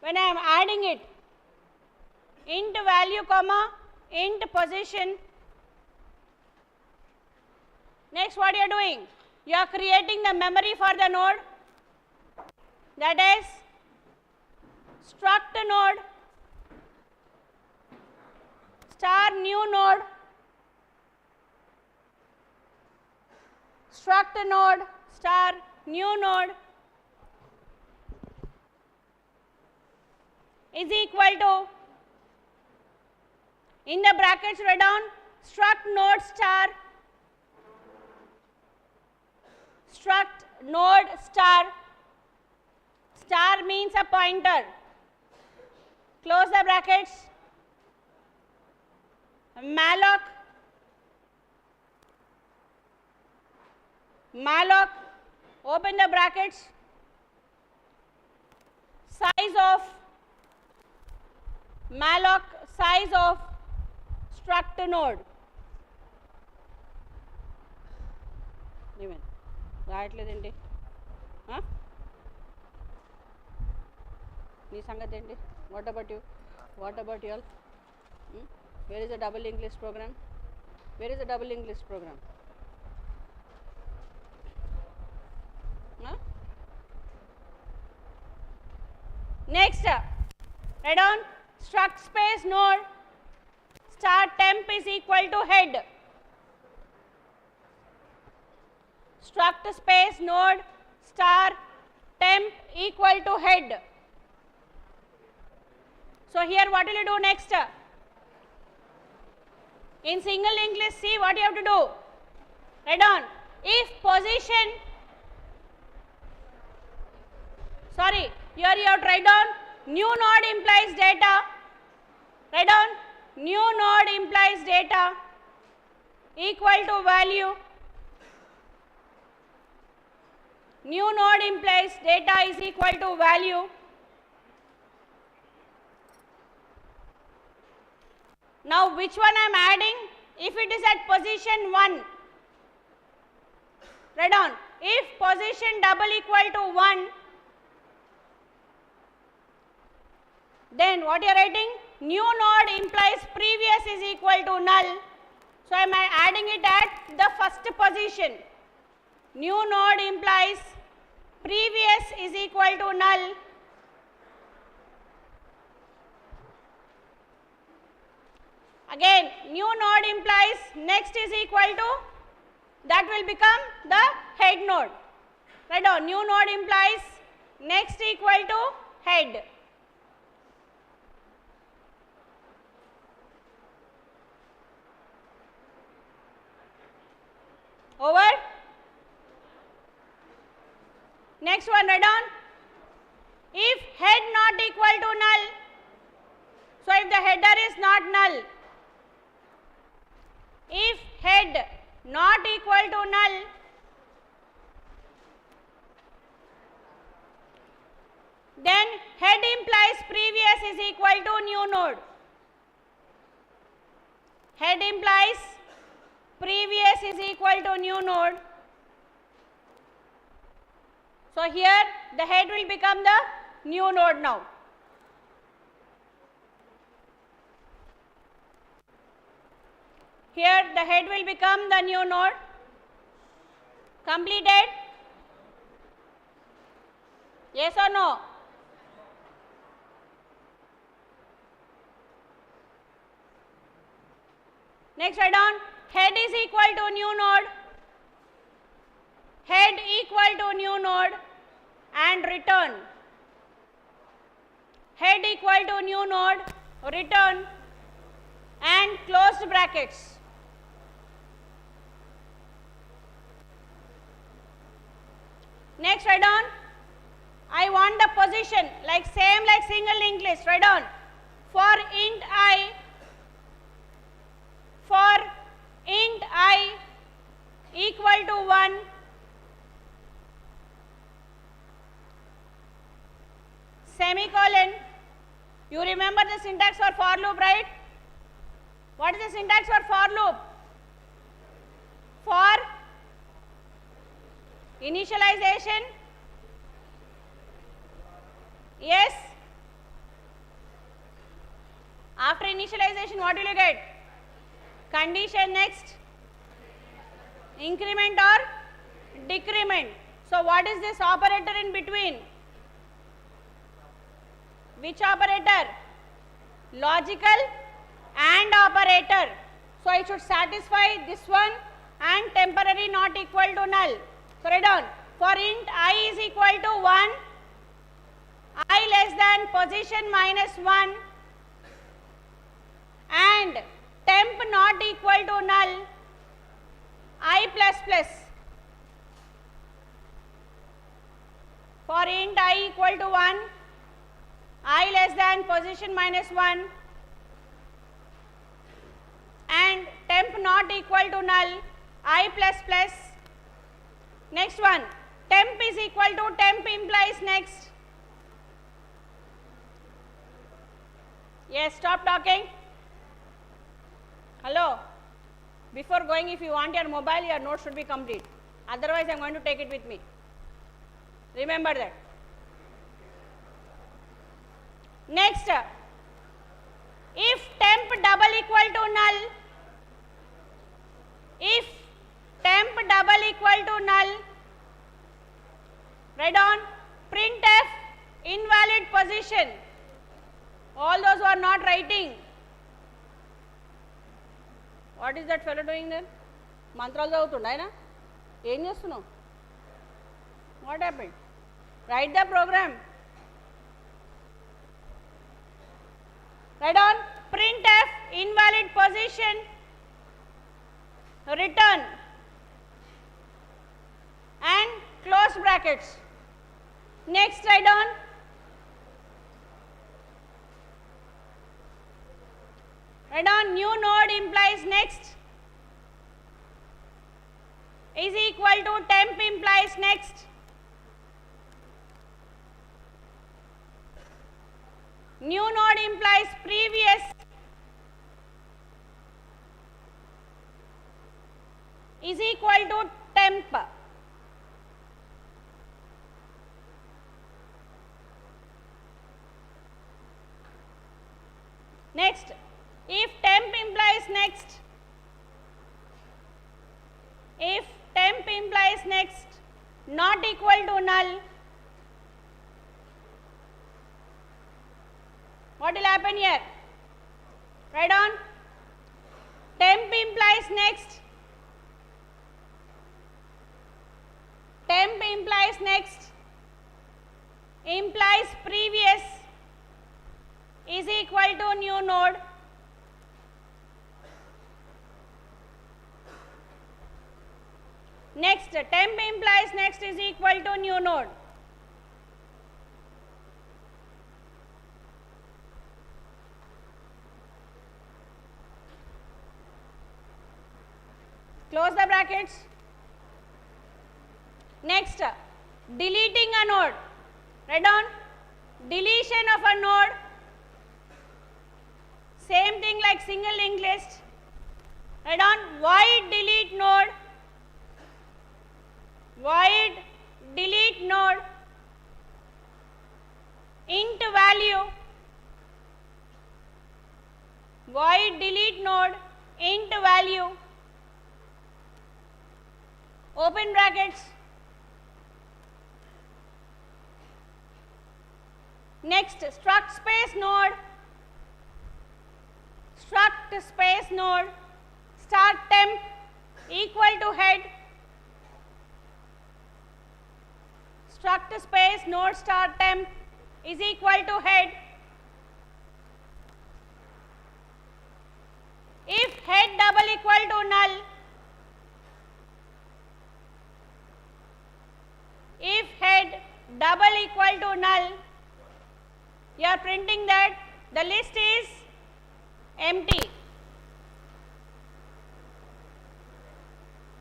when I am adding it. Int value comma int position. Next, what you are doing? You are creating the memory for the node, that is struct node star new node, struct node star new node is equal to, in the brackets write down, struct node star star means a pointer. Close the brackets. malloc open the brackets, size of malloc, size of struct node. రాయట్లేదండి నీ సంగతి ఏంటి? What about you all? Where is the double English program? Next, write down struct space node star temp is equal to head. Struct space node star temp equal to head. So here what will you do next? In single linked list, see what you have to do. Write down if position, sorry, here you have to write down new node implies data. Write down new node implies data equal to value. New node implies data is equal to value. Now which one I am adding? If it is at position 1, write down if position double equal to 1, then what you are writing? New node implies previous is equal to null. So I am adding it at the first position. New node implies previous is equal to null. Again, new node implies next is equal to, that will become the head node. Write down new node implies next equal to head. Over. Next one, write down if head not equal to null. So if the header is not null, if head not equal to null, then head implies previous is equal to new node. Head implies previous is equal to new node. So here the head will become the new node now. Here the head will become the new node. Completed? Yes or no? Next, write down head is equal to new node, head equal to new node, and return. Head equal to new node, return, and closed brackets. Next, write down I want the position like same like single linked list. Write down for int I equal to 1, semicolon. You remember the syntax for loop, right? What is the syntax for loop? For initialization, yes. After initialization, what will you get? Condition next, increment or decrement. So what is this operator in between? Which operator? Logical and operator. So it should satisfy this one and temporary not equal to null. So write down for int I is equal to 1, I less than position minus 1, and temp not equal to null, I plus plus. For int I equal to 1, I less than position minus 1, and temp not equal to null, I plus plus. Next one, temp is equal to temp implies next. Yes, stop talking. Hello. Before going, if you want your mobile, your note should be complete. Otherwise, I am going to take it with me. Remember that. Next, if temp double equal to null, if temp double equal to null, write down printf invalid position. All those who are not writing, what is that fellow doing then? Mantralu chaduvutundayna em chestunnau? What happened? Write the program. Write down printf invalid position return and close brackets. Next, write down new node implies next is equal to temp implies next. New node implies previous is equal to temp. Next, if temp implies next, if temp implies next not equal to null, what will happen here? Write down temp implies next, temp implies next implies previous is equal to new node. Next, temp implies next is equal to new node. Close the brackets. Next, deleting a node. Write down deletion of a node. Same thing like single linked list. Write down void delete node. Void delete node int value. Void delete node int value. Open brackets. Next, struct space node. Struct space node start temp equal to head. Struct space node start temp is equal to head. If head double equal to null, if head double equal to null, you are printing that the list is empty.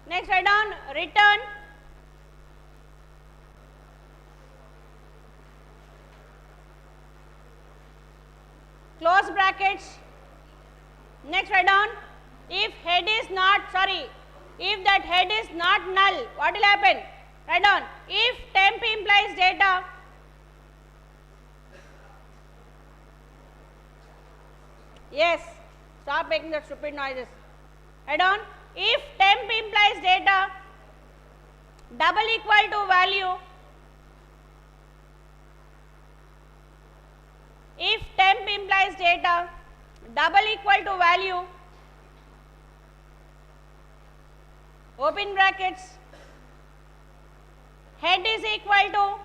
Next, write down return close brackets. Next, write down if head is not, if that head is not null, what will happen? Write down if temp implies data, yes, stop making that stupid noises. Write down if temp implies data double equal to value, if temp implies data double equal to value, open brackets, head is equal to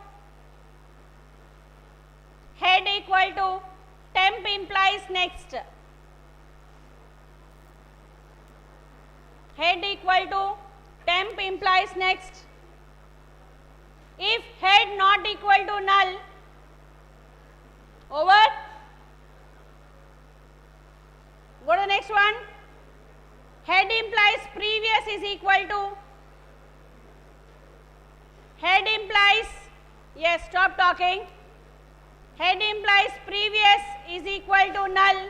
temp implies next, head equal to temp implies next. If head not equal to null, over. Go to the next one. Head implies previous is equal to Head implies, yes, stop talking. Head implies previous is equal to null.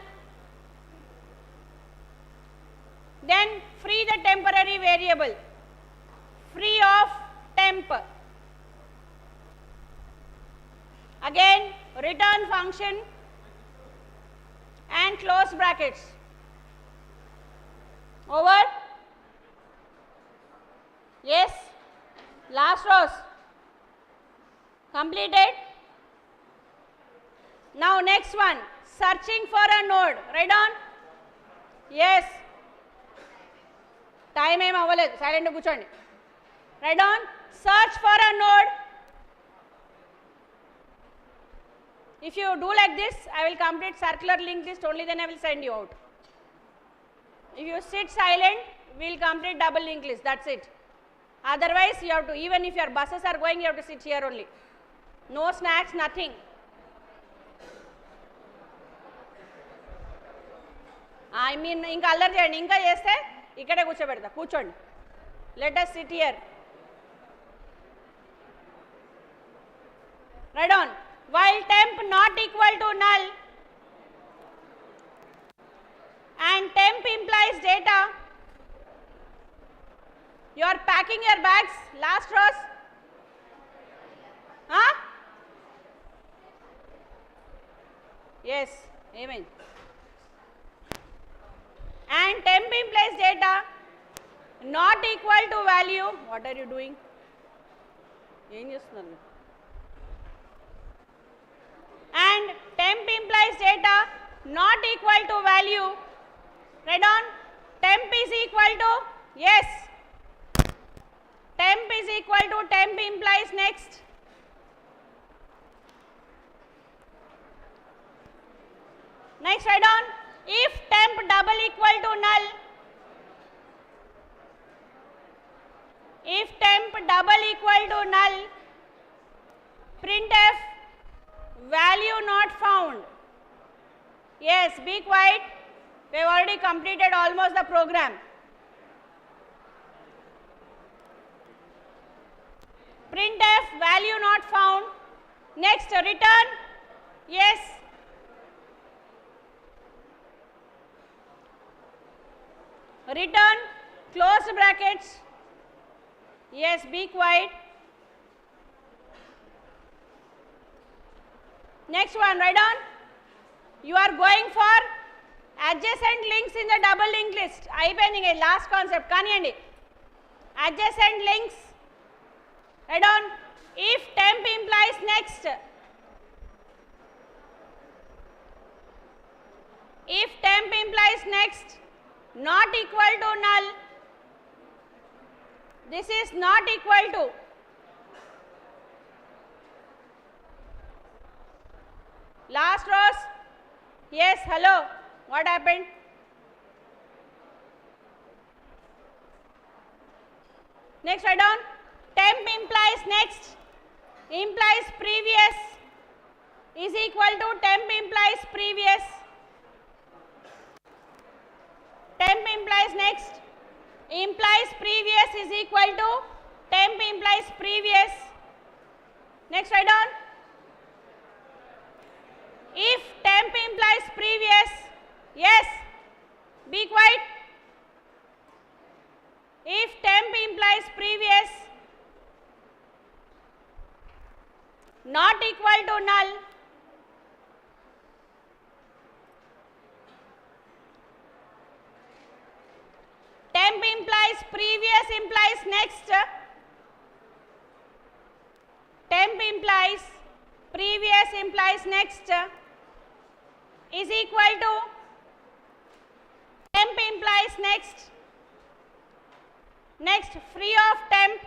Then free the temporary variable. Free of temp. Again return function and close brackets. Over? Yes? Last rows. Completed? Now next one. Searching for a node. Write down. Yes. Time em avvaled. Silent kuchandi. Write down. Search for a node. If you do like this, I will complete circular linked list, only then I will send you out. If you sit silent, we will complete double linked list, that's it. Otherwise, you have to, even if your buses are going, you have to sit here only. No snacks, nothing. I mean, ఇంకా అల్లరి చేయండి, ఇంకా చేస్తే ఇక్కడే కూర్చోబెడతా, కూర్చోండి. Let us sit here. Write down. While temp not equal to null and temp implies data, you are packing your bags. Last rows. Huh? Yes. Amen. And temp implies data not equal to value. What are you doing? ఏం చేస్తున్నారు? And temp implies data not equal to value. Write down. Temp is equal to, yes. Temp is equal to temp implies next. Next, write down. If temp double equal to null. If temp double equal to null, printf value not found. Yes, be quiet. We have already completed almost the program. Printf value not found. Next, return. Yes. Return close brackets. Yes, be quiet. Next one, write down. You are going for adjacent links in the double linked list. అయిపోయింది last concept కానియండి. Adjacent links. Write down. If temp implies next. If temp implies next not equal to null. This is not equal to. Last rows. Yes, hello. What happened? Next, write down. Temp implies next implies previous is equal to temp implies previous. Temp implies next implies previous is equal to temp implies previous. Next, write down. If temp implies previous, yes, be quiet. If temp implies previous not equal to null, temp implies previous implies next, temp implies previous implies next is equal to temp implies next. Next, free of temp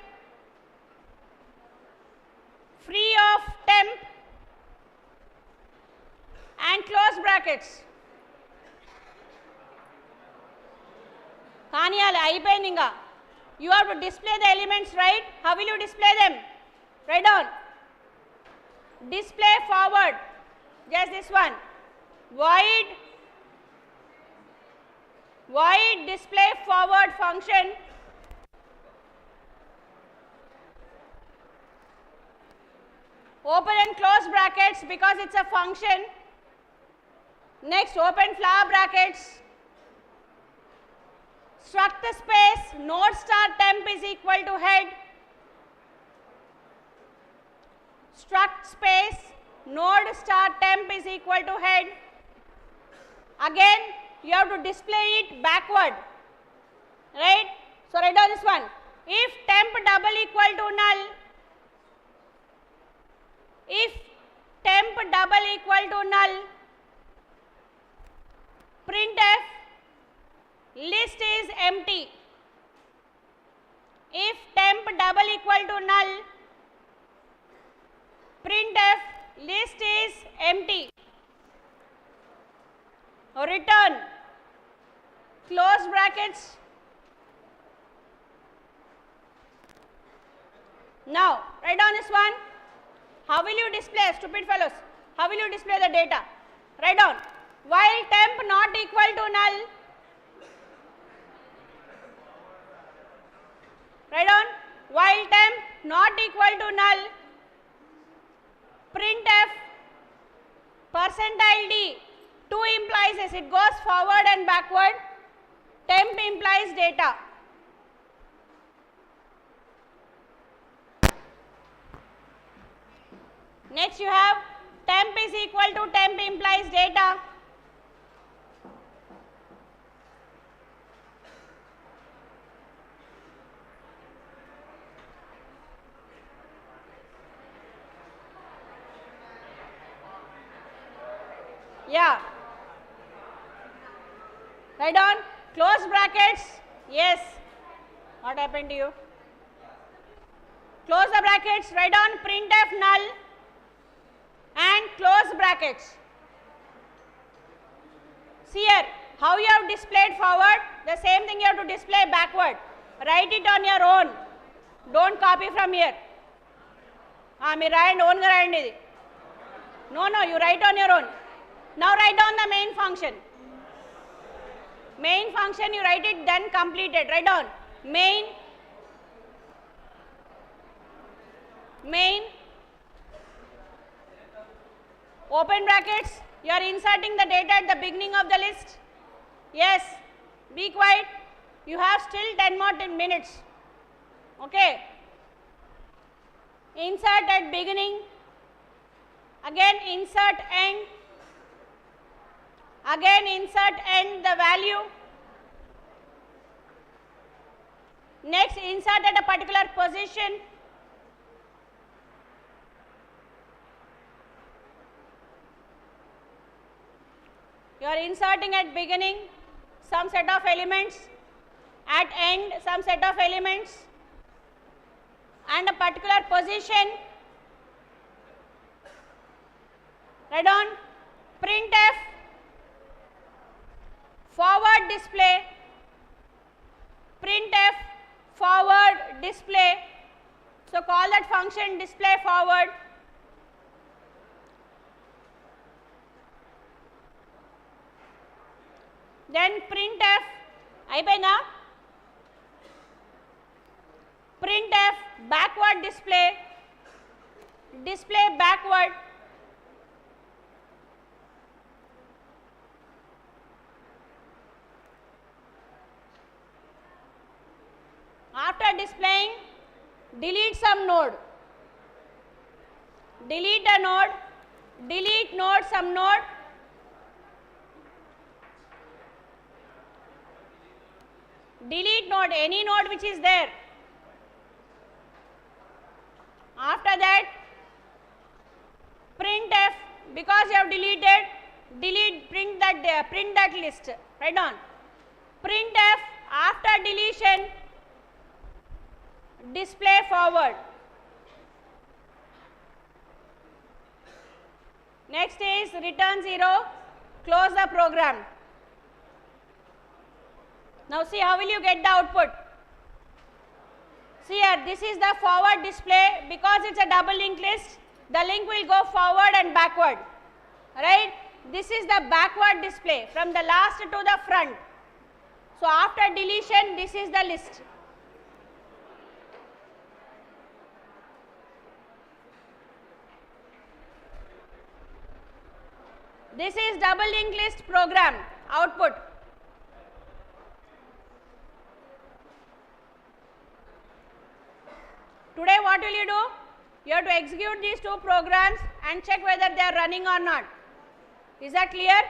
and close brackets. కానియాలి అయిపోయింది ఇంకా. You have to display the elements, right? How will you display them? Write down. Display forward. Just this one. Void display forward function Open and close brackets because it's a function. Next, open flower brackets. Struct the space, node star temp is equal to head. Struct space, node star temp is equal to head. Again, you have to display it backward, right? So write down this one. If temp double equal to null, if temp double equal to null, printf list is empty. If temp double equal to null, printf list is empty. Return close brackets. Now write down this one. How will you display, stupid fellows? How will you display the data? Write down. While temp not equal to null, write down. While temp not equal to null, printf percentile d. 2 implies as it goes forward and backward. Temp implies data. Next you have temp is equal to temp implies data. Yeah. Write down close brackets. Yes. What happened to you? Close the brackets. Write down printf null and close brackets. See here, how you have displayed forward, the same thing you have to display backward. Write it on your own. Don't copy from here. మీరు రాయండి, ఓన్గా రాయండి ఇది. No, you write on your own. Now write down the main function. Main function, you write it then completed. Write down main open brackets. You are inserting the data at the beginning of the list. Yes, be quiet. You have still 10 more minutes. Okay. Insert at beginning. Again insert end. Again insert end the value. Next insert at a particular position. You are inserting at beginning some set of elements, at end some set of elements, and a particular position. Write down printf forward display, printf forward display. So call that function display forward. Then printf అయిపోయిందా? printf backward display backward. After displaying, delete some node. Delete a node, delete node, some node. Delete node, any node which is there. After that, printf, because you have deleted, print that list. Write down printf after deletion display forward. Next is return 0, close the program. Now see how will you get the output. See here, this is the forward display. Because it's a double linked list, the link will go forward and backward, right? This is the backward display from the last to the front. So after deletion, this is the list. This is double linked list program output. Today what will you do? You have to execute these two programs and check whether they are running or not. Is that clear?